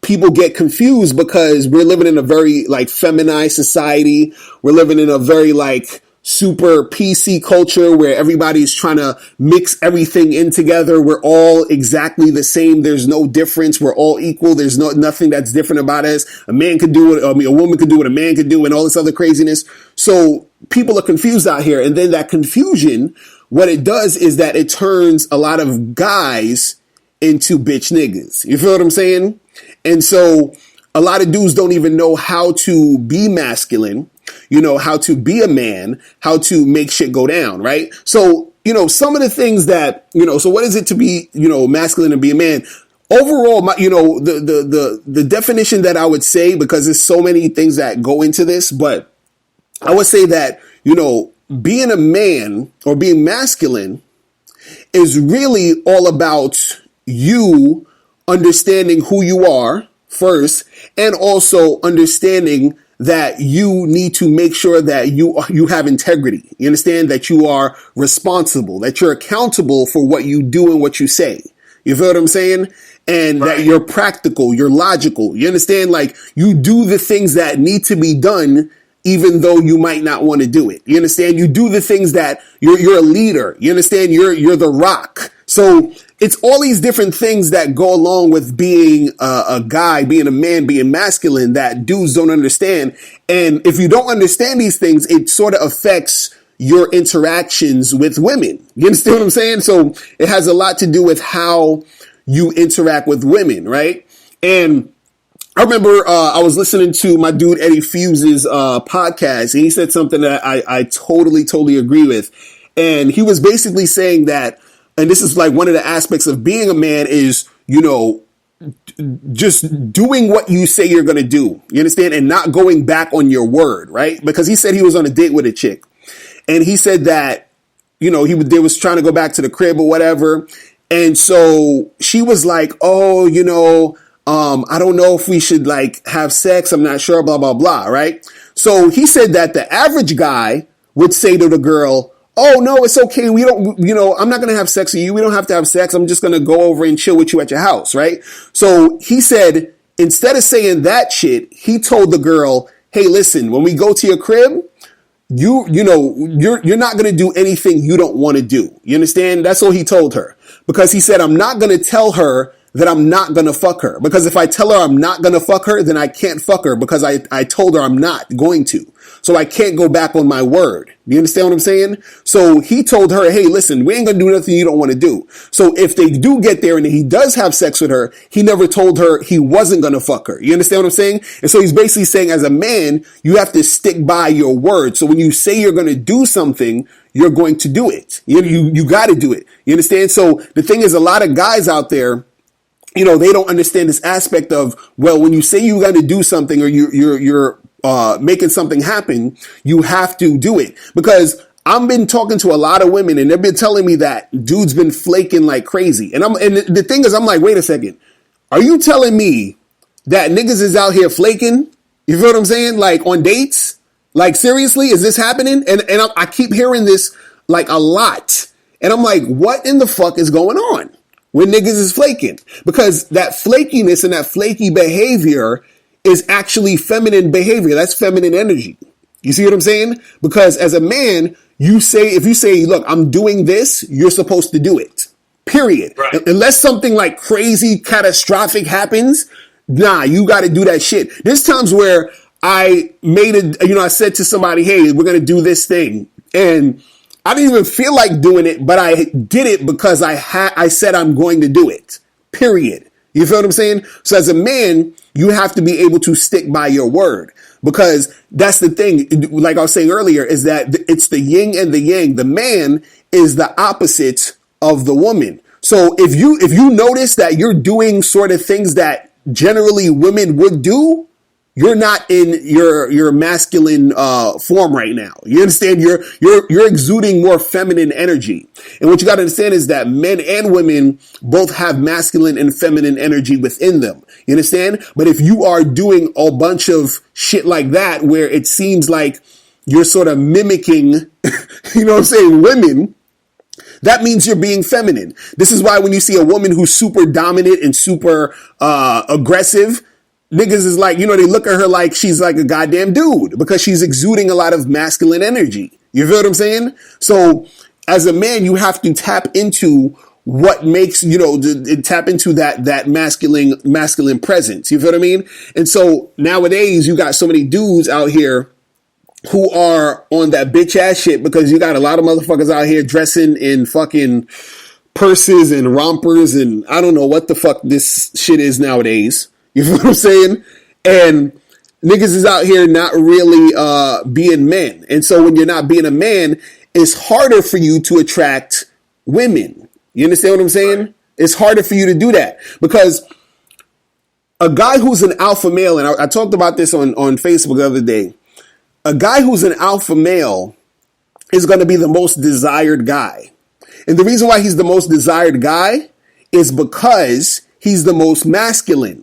people get confused because we're living in a very like feminized society. We're living in a very like super PC culture where everybody's trying to mix everything in together. We're all exactly the same. There's no difference. We're all equal. There's nothing that's different about us. A man could do what, a woman could do what a man could do and all this other craziness. So people are confused out here. And then that confusion, what it does is that it turns a lot of guys into bitch niggas. You feel what I'm saying? And so a lot of dudes don't even know how to be masculine, how to be a man, how to make shit go down, right? So, some of the things that, so what is it to be, masculine and be a man? Overall, the definition that I would say, because there's so many things that go into this, but I would say that, being a man or being masculine is really all about you understanding who you are first, and also understanding that you need to make sure that you have integrity. You understand that you are responsible, that you're accountable for what you do and what you say. You feel what I'm saying? And that you're practical, you're logical. You understand? Like, you do the things that need to be done, even though you might not want to do it. You understand? You do the things that you're a leader. You understand? You're the rock. So it's all these different things that go along with being a guy, being a man, being masculine, that dudes don't understand. And if you don't understand these things, it sort of affects your interactions with women. You understand what I'm saying? So it has a lot to do with how you interact with women, right? And I remember I was listening to my dude Eddie Fuse's podcast, and he said something that I totally agree with. And he was basically saying that, and this is like one of the aspects of being a man is, you know, just doing what you say you're going to do. You understand? And not going back on your word, right? Because he said he was on a date with a chick, and he said that, you know, they was trying to go back to the crib or whatever. And so she was like, oh, you know, I don't know if we should like have sex. I'm not sure, blah, blah, blah. Right. So he said that the average guy would say to the girl, oh, no, it's okay. We don't, you know, I'm not going to have sex with you. We don't have to have sex. I'm just going to go over and chill with you at your house. Right. So he said, instead of saying that shit, he told the girl, hey, listen, when we go to your crib, you're not going to do anything you don't want to do. You understand? That's what he told her, because he said, I'm not going to tell her that I'm not going to fuck her, because if I tell her I'm not going to fuck her, then I can't fuck her, because I told her I'm not going to. So I can't go back on my word. You understand what I'm saying? So he told her, hey, listen, we ain't going to do nothing you don't want to do. So if they do get there and he does have sex with her, he never told her he wasn't going to fuck her. You understand what I'm saying? And so he's basically saying, as a man, you have to stick by your word. So when you say you're going to do something, you're going to do it. You got to do it. You understand? So the thing is, a lot of guys out there, you know, they don't understand this aspect of, well, when you say you got to do something, or you're making something happen, you have to do it. Because I've been talking to a lot of women, and they've been telling me that dudes been flaking like crazy. And the thing is, I'm like, wait a second. Are you telling me that niggas is out here flaking? You feel what I'm saying? Like, on dates? Like, seriously, is this happening? And I keep hearing this like a lot. And I'm like, what in the fuck is going on when niggas is flaking? Because that flakiness and that flaky behavior is actually feminine behavior. That's feminine energy. You see what I'm saying? Because as a man, if you say, look, I'm doing this, you're supposed to do it. Period. Right. Unless something like crazy catastrophic happens, nah, you got to do that shit. There's times where I said to somebody, hey, we're going to do this thing. And I didn't even feel like doing it, but I did it because I said I'm going to do it. Period. You feel what I'm saying? So as a man, you have to be able to stick by your word, because that's the thing. Like I was saying earlier, is that it's the yin and the yang. The man is the opposite of the woman. So if you notice that you're doing sort of things that generally women would do, you're not in your masculine form right now. You understand? You're exuding more feminine energy. And what you got to understand is that men and women both have masculine and feminine energy within them. You understand? But if you are doing a bunch of shit like that, where it seems like you're sort of mimicking, you know what I'm saying, women, that means you're being feminine. This is why when you see a woman who's super dominant and super aggressive, niggas is like, you know, they look at her like she's like a goddamn dude, because she's exuding a lot of masculine energy. You feel what I'm saying? So as a man, you have to tap into what makes, you know, tap into that masculine presence. You feel what I mean? And so nowadays you got so many dudes out here who are on that bitch ass shit, because you got a lot of motherfuckers out here dressing in fucking purses and rompers, and I don't know what the fuck this shit is nowadays. You feel what I'm saying? And niggas is out here not really being men. And so when you're not being a man, it's harder for you to attract women. You understand what I'm saying? It's harder for you to do that, because a guy who's an alpha male, and I talked about this on Facebook the other day, a guy who's an alpha male is going to be the most desired guy. And the reason why he's the most desired guy is because he's the most masculine,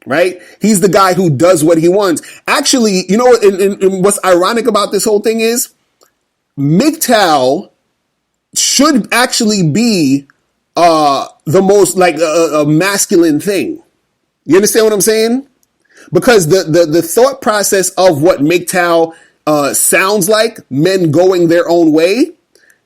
right? He's the guy who does what he wants. Actually, you know, and what's ironic about this whole thing is MGTOW should actually be the most like a masculine thing. You understand what I'm saying? Because the thought process of what MGTOW sounds like, men going their own way,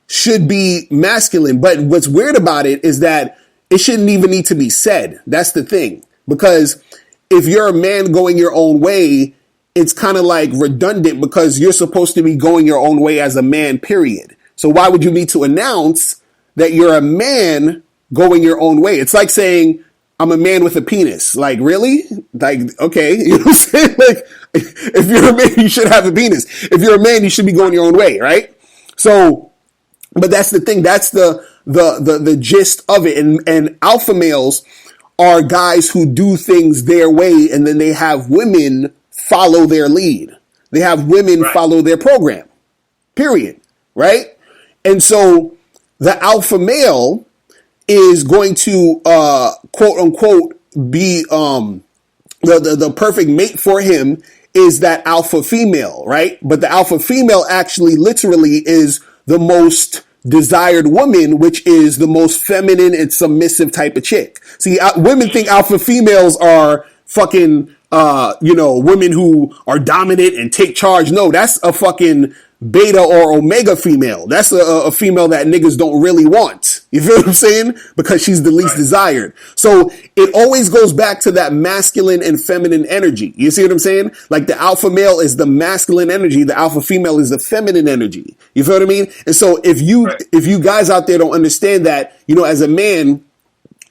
should be masculine. But what's weird about it is that it shouldn't even need to be said. That's the thing. Because if you're a man going your own way, it's kind of like redundant because you're supposed to be going your own way as a man, period. So why would you need to announce that you're a man going your own way? It's like saying, I'm a man with a penis. Like, really? Like, okay. You know what I'm saying? Like, if you're a man, you should have a penis. If you're a man, you should be going your own way, right? So, but that's the thing. That's the gist of it. And alpha males are guys who do things their way, and then they have women follow their lead. They have women follow their program, period, right? And so the alpha male is going to, quote unquote, be the perfect mate for him is that alpha female, right? But the alpha female actually literally is the most desired woman, which is the most feminine and submissive type of chick. See, women think alpha females are fucking, women who are dominant and take charge. No, that's a fucking beta or omega female. That's a female that niggas don't really want. You feel what I'm saying? Because she's the least desired. So it always goes back to that masculine and feminine energy. You see what I'm saying? Like the alpha male is the masculine energy. The alpha female is the feminine energy. You feel what I mean? And so if you guys out there don't understand that, you know, as a man,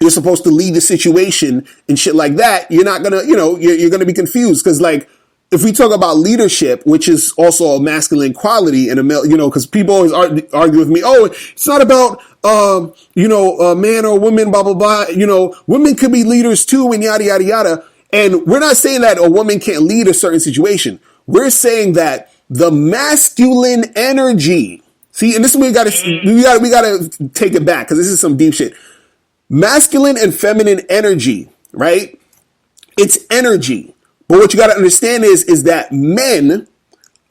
you're supposed to lead the situation and shit like that, you're not gonna, you're gonna be confused. Cause like, if we talk about leadership, which is also a masculine quality in a male, because people always argue with me, oh, it's not about, a man or a woman, blah, blah, blah. Women could be leaders too and yada, yada, yada. And we're not saying that a woman can't lead a certain situation. We're saying that the masculine energy, see, and this is where we gotta take it back because this is some deep shit. Masculine and feminine energy, right? It's energy. But what you got to understand is that men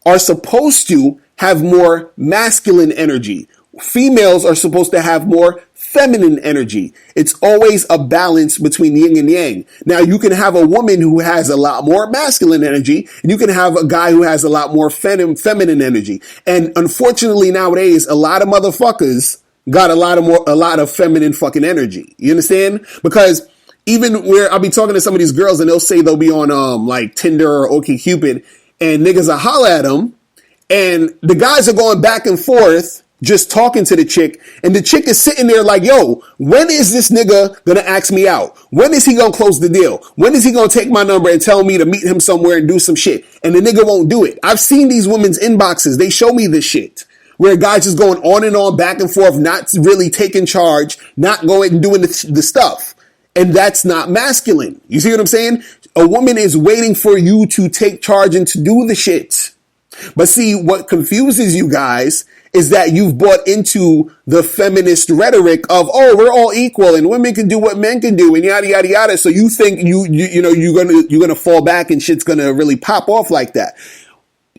are supposed to have more masculine energy. Females are supposed to have more feminine energy. It's always a balance between yin and yang. Now, you can have a woman who has a lot more masculine energy, and you can have a guy who has a lot more feminine energy. And unfortunately, nowadays, a lot of motherfuckers got a lot of feminine fucking energy. You understand? Because even where I'll be talking to some of these girls and they'll say they'll be on like Tinder or OkCupid and niggas will holler at them and the guys are going back and forth just talking to the chick and the chick is sitting there like, yo, when is this nigga gonna ask me out? When is he gonna close the deal? When is he gonna take my number and tell me to meet him somewhere and do some shit? And the nigga won't do it. I've seen these women's inboxes. They show me this shit. Where guys just going on and on, back and forth, not really taking charge, not going and doing the stuff. And that's not masculine. You see what I'm saying? A woman is waiting for you to take charge and to do the shit. But see, what confuses you guys is that you've bought into the feminist rhetoric of, oh, we're all equal and women can do what men can do and yada, yada, yada. So you think you're gonna fall back and shit's gonna really pop off like that.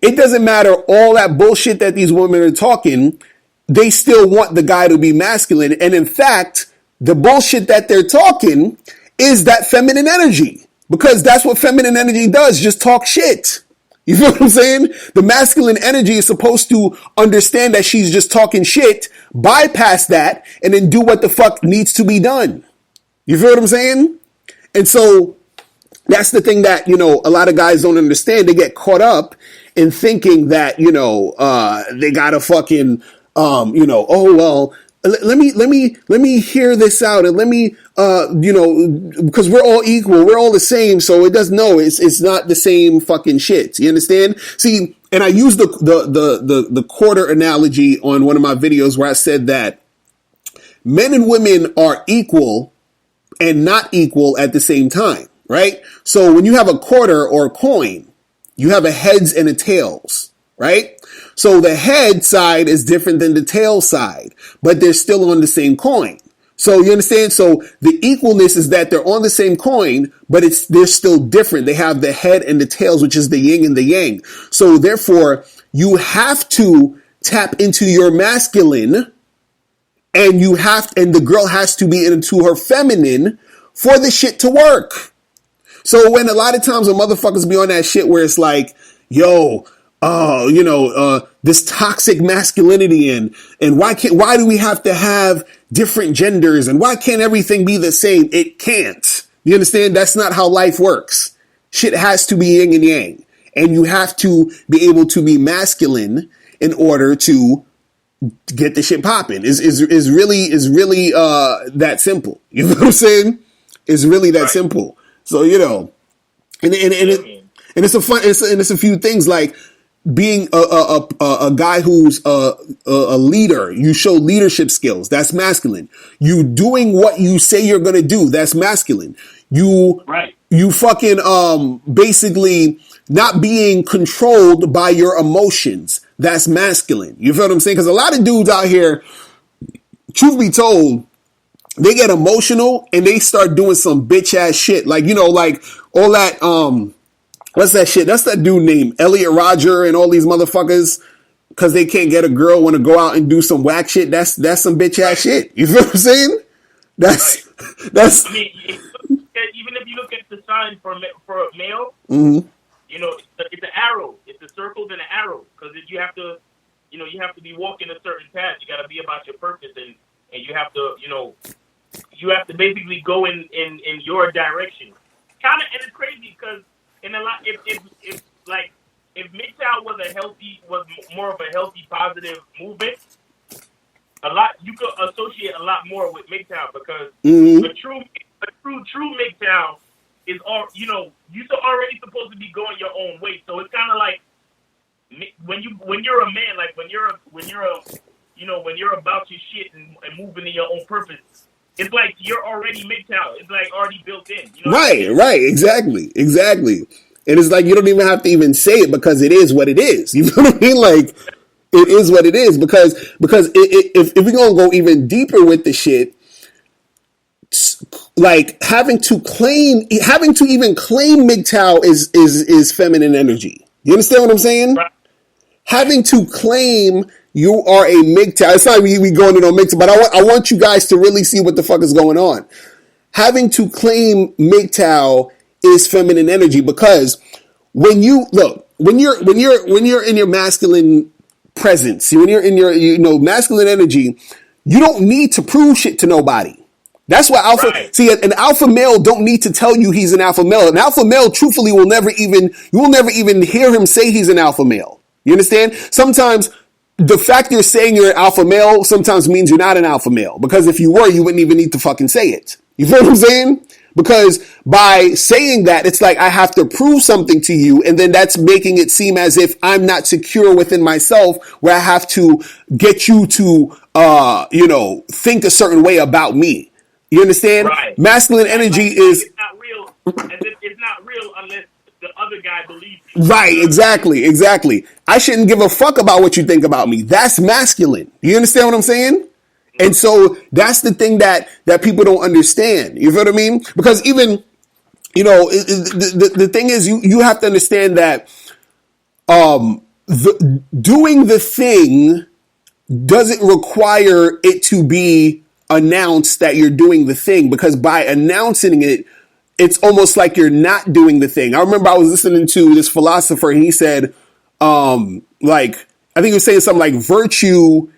It doesn't matter all that bullshit that these women are talking. They still want the guy to be masculine. And in fact, the bullshit that they're talking is that feminine energy, because that's what feminine energy does. Just talk shit. You feel what I'm saying? The masculine energy is supposed to understand that she's just talking shit, bypass that, and then do what the fuck needs to be done. You feel what I'm saying? And so that's the thing that, a lot of guys don't understand. They get caught up in thinking that, they gotta fucking, oh, well, let me hear this out and let me, because we're all equal. We're all the same. So it's not the same fucking shit. You understand? See, and I used the quarter analogy on one of my videos where I said that men and women are equal and not equal at the same time, right? So when you have a quarter or a coin, you have a heads and a tails, right? So the head side is different than the tail side, but they're still on the same coin. So you understand? So the equalness is that they're on the same coin, but they're still different. They have the head and the tails, which is the yin and the yang. So therefore, you have to tap into your masculine, and the girl has to be into her feminine for the shit to work. So when a lot of times when motherfuckers be on that shit where it's like, yo, this toxic masculinity and why do we have to have different genders and why can't everything be the same? It can't. You understand? That's not how life works. Shit has to be yin and yang, and you have to be able to be masculine in order to get the shit popping. Is really that simple. You know what I'm saying? It's really that simple. So and it's it's a few things like being a guy who's a leader. You show leadership skills. That's masculine. You doing what you say you're gonna do. That's masculine. You fucking basically not being controlled by your emotions. That's masculine. You feel what I'm saying? Because a lot of dudes out here, truth be told, they get emotional and they start doing some bitch ass shit. Like, like all that, what's that shit? That's that dude named Elliot Rodger and all these motherfuckers, because they can't get a girl, want to go out and do some whack shit. That's some bitch ass shit. You feel what I'm saying? That's. I mean, even if you look at the sign for a male, mm-hmm. It's an arrow. It's a circle and an arrow, because you have to, you have to be walking a certain path. You got to be about your purpose, and you have to, you have to basically go in your direction. And it's crazy because in a lot, if MGTOW was more of a healthy, positive movement, you could associate a lot more with MGTOW, because a true MGTOW is all, you're already supposed to be going your own way. So it's kind of like when you're a man, like when you're about your shit and moving in your own purpose, it's like you're already MGTOW. It's like already built in. Right, exactly. And it's like you don't even have to even say it, because it is what it is. You know what I mean? Like, it is what it is, because if we're gonna go even deeper with the shit, like having to even claim MGTOW is feminine energy. You understand what I'm saying? Right. Having to claim you are a MGTOW. It's not we going into no MGTOW, but I want you guys to really see what the fuck is going on. Having to claim MGTOW is feminine energy, because when you're in your masculine presence, when you're in your masculine energy, you don't need to prove shit to nobody. That's why an alpha male don't need to tell you he's an alpha male. An alpha male, truthfully, you will never even hear him say he's an alpha male. You understand? Sometimes the fact you're saying you're an alpha male sometimes means you're not an alpha male, because if you were, you wouldn't even need to fucking say it. You feel what I'm saying? Because by saying that, it's like I have to prove something to you, and then that's making it seem as if I'm not secure within myself, where I have to get you to, think a certain way about me. You understand? Right. Masculine energy is it's not real. It's not real unless the other guy believes you. Right, exactly. I shouldn't give a fuck about what you think about me. That's masculine. You understand what I'm saying? And so that's the thing that people don't understand. You feel what I mean? Because even, the thing is, you have to understand that doing the thing doesn't require it to be announced that you're doing the thing, because by announcing it, it's almost like you're not doing the thing. I remember I was listening to this philosopher, and he said, I think he was saying something like, virtue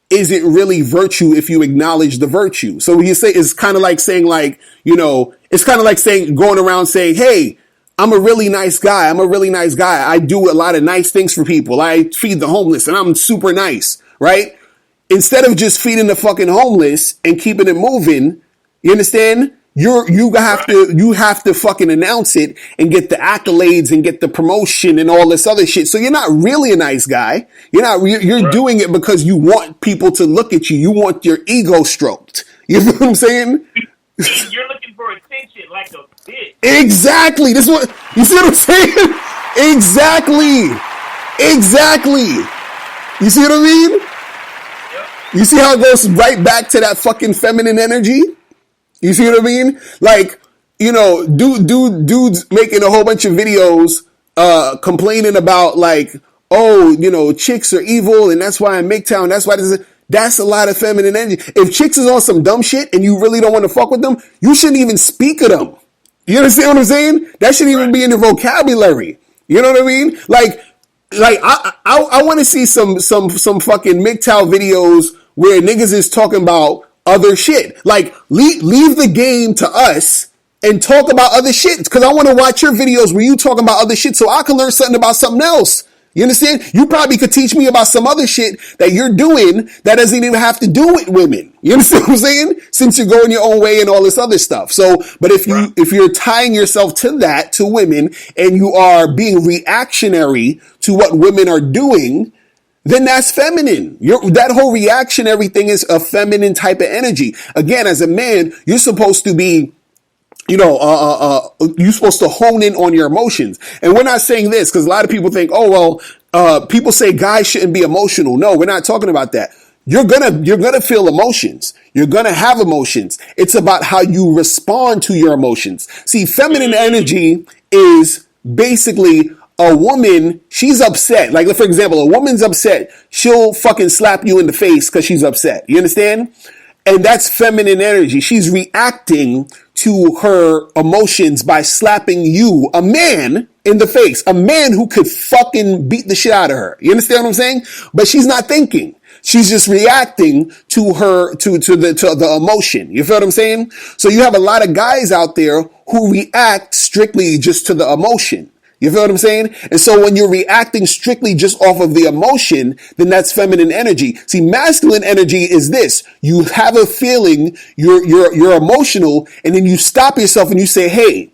isn't really virtue if you acknowledge the virtue. So you say, it's kind of like saying, like, it's kind of like saying, going around saying, hey, I'm a really nice guy. I do a lot of nice things for people. I feed the homeless, and I'm super nice, right? Instead of just feeding the fucking homeless and keeping it moving, you understand? You have to fucking announce it and get the accolades and get the promotion and all this other shit. So you're not really a nice guy. You're doing it because you want people to look at you. You want your ego stroked. You know what I'm saying? You're looking for attention like a bitch. Exactly. This is what you see what I'm saying? Exactly. Exactly. You see what I mean? You see how it goes right back to that fucking feminine energy? You see what I mean? Like, you know, dudes making a whole bunch of videos complaining about like, oh, you know, chicks are evil and that's why I'm MGTOW, that's why this is, that's a lot of feminine energy. If chicks is on some dumb shit and you really don't want to fuck with them, you shouldn't even speak of them. You understand what I'm saying? That shouldn't even be in the vocabulary. You know what I mean? Like I want to see some fucking MGTOW videos where niggas is talking about other shit. Like leave the game to us and talk about other shit. Because I want to watch your videos where you talking about other shit so I can learn something about something else. You understand? You probably could teach me about some other shit that you're doing that doesn't even have to do with women. You understand what I'm saying? Since you're going your own way and all this other stuff. So, but if you're tying yourself to that, to women, and you are being reactionary to what women are doing, then that's feminine. That whole reactionary thing is a feminine type of energy. Again, as a man, you're supposed to be, you're supposed to hone in on your emotions. And we're not saying this because a lot of people think, oh, well, people say guys shouldn't be emotional. No, we're not talking about that. You're gonna feel emotions. You're gonna have emotions. It's about how you respond to your emotions. See, feminine energy is basically a woman, she's upset. Like, for example, a woman's upset. She'll fucking slap you in the face because she's upset. You understand? And that's feminine energy. She's reacting to her emotions by slapping you, a man, in the face. A man who could fucking beat the shit out of her. You understand what I'm saying? But she's not thinking. She's just reacting to her, to the emotion. You feel what I'm saying? So you have a lot of guys out there who react strictly just to the emotion. You feel what I'm saying? And so when you're reacting strictly just off of the emotion, then that's feminine energy. See, masculine energy is this. You have a feeling, you're emotional, and then you stop yourself and you say, hey,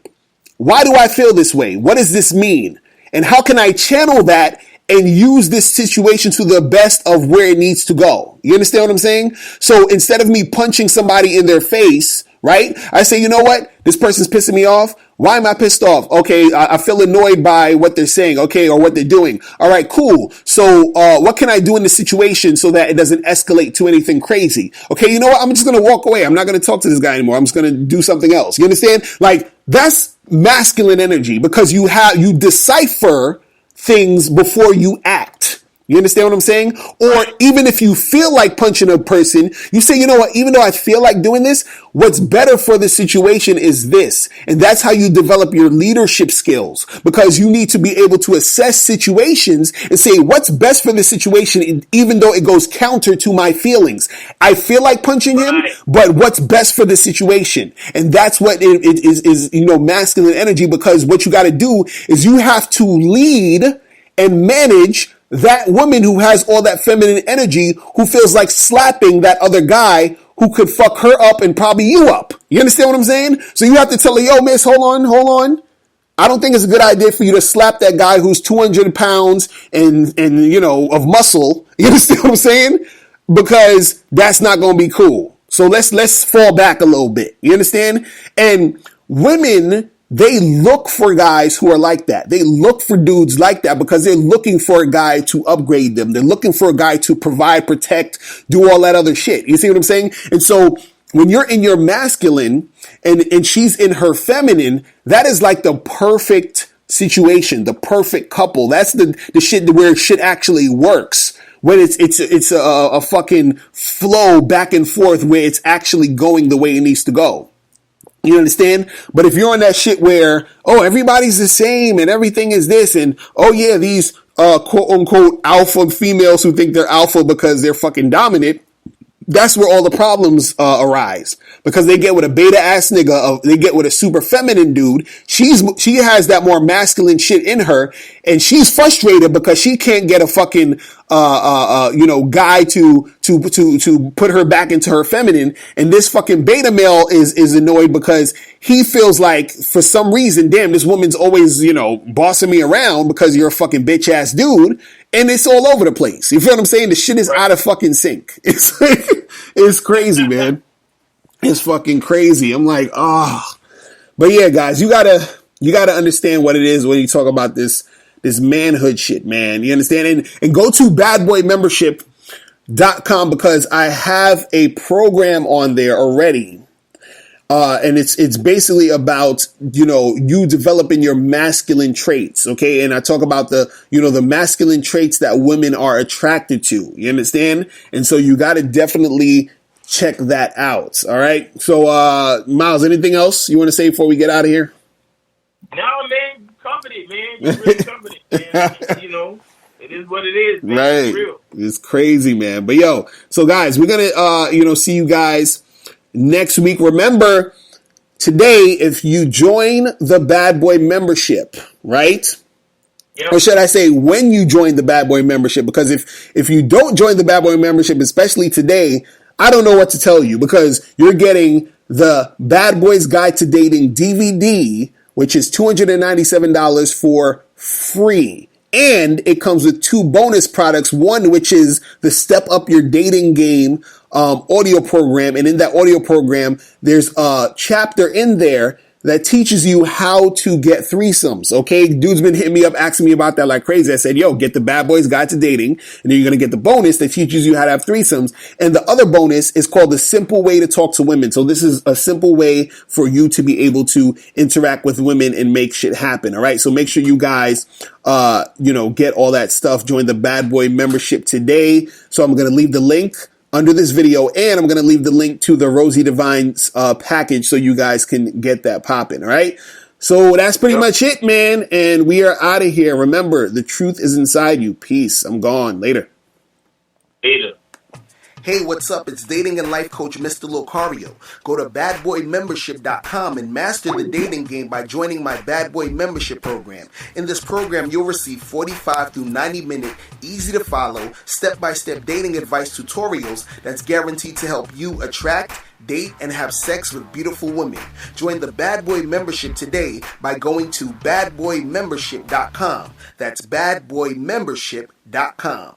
why do I feel this way? What does this mean? And how can I channel that and use this situation to the best of where it needs to go? You understand what I'm saying? So instead of me punching somebody in their face, right? I say, you know what? This person's pissing me off. Why am I pissed off? Okay, I feel annoyed by what they're saying, okay, or what they're doing. All right, cool. So what can I do in this situation so that it doesn't escalate to anything crazy? Okay, you know what? I'm just going to walk away. I'm not going to talk to this guy anymore. I'm just going to do something else. You understand? Like, that's masculine energy because you decipher things before you act. You understand what I'm saying? Or even if you feel like punching a person, you say, you know what, even though I feel like doing this, what's better for the situation is this. And that's how you develop your leadership skills, because you need to be able to assess situations and say what's best for the situation, even though it goes counter to my feelings. I feel like punching him, but what's best for the situation? And that's what it is, masculine energy, because what you got to do is you have to lead and manage that woman who has all that feminine energy, who feels like slapping that other guy who could fuck her up and probably you up. You understand what I'm saying? So you have to tell her, yo, miss, hold on. I don't think it's a good idea for you to slap that guy who's 200 pounds and of muscle. You understand what I'm saying? Because that's not going to be cool. So let's fall back a little bit. You understand? And women, they look for guys who are like that. They look for dudes like that because they're looking for a guy to upgrade them. They're looking for a guy to provide, protect, do all that other shit. You see what I'm saying? And so when you're in your masculine and she's in her feminine, that is like the perfect situation, the perfect couple. That's the shit where shit actually works. When it's a fucking flow back and forth where it's actually going the way it needs to go. You understand? But if you're on that shit where, oh, everybody's the same and everything is this, and oh yeah, these quote unquote alpha females who think they're alpha because they're fucking dominant, that's where all the problems arise. Because they get with a beta ass nigga, they get with a super feminine dude. She has that more masculine shit in her, and she's frustrated because she can't get a fucking guy to put her back into her feminine. And this fucking beta male is annoyed because he feels like for some reason, damn, this woman's always, bossing me around because you're a fucking bitch ass dude. And it's all over the place. You feel what I'm saying? The shit is out of fucking sync. It's crazy, man. It's fucking crazy. I'm like, But yeah, guys, you gotta understand what it is when you talk about this this manhood shit, man. You understand? And go to badboymembership.com because I have a program on there already. And it's basically about, you developing your masculine traits. Okay. And I talk about the masculine traits that women are attracted to. You understand? And so you got to definitely check that out. All right. So, Miles, anything else you want to say before we get out of here? No, man, covered it, man. You really covered it, man. It is what it is, man. Right. It's real. It's crazy, man. But so guys, we're going to, see you guys next week. Remember, today, if you join the Bad Boy membership, right? Yep. Or should I say, when you join the Bad Boy membership? Because if you don't join the Bad Boy membership, especially today, I don't know what to tell you, because you're getting the Bad Boys Guide to Dating DVD, which is $297 for free. And it comes with 2 bonus products. One, which is the Step Up Your Dating Game audio program. And in that audio program, there's a chapter in there that teaches you how to get threesomes. Okay. Dude's been hitting me up, asking me about that like crazy. I said, get the Bad Boys Guide to Dating. And then you're going to get the bonus that teaches you how to have threesomes. And the other bonus is called the Simple Way to Talk to Women. So this is a simple way for you to be able to interact with women and make shit happen. All right. So make sure you guys, get all that stuff. Join the Bad Boy membership today. So I'm going to leave the link under this video, and I'm going to leave the link to the Rosie Divine's package so you guys can get that popping, all right? So that's pretty much it, man, and we are out of here. Remember, the truth is inside you. Peace. I'm gone. Later. Later. Hey, what's up? It's dating and life coach Mr. Locario. Go to badboymembership.com and master the dating game by joining my Bad Boy membership program. In this program, you'll receive 45 through 90-minute, easy-to-follow, step-by-step dating advice tutorials that's guaranteed to help you attract, date, and have sex with beautiful women. Join the Bad Boy membership today by going to badboymembership.com. That's badboymembership.com.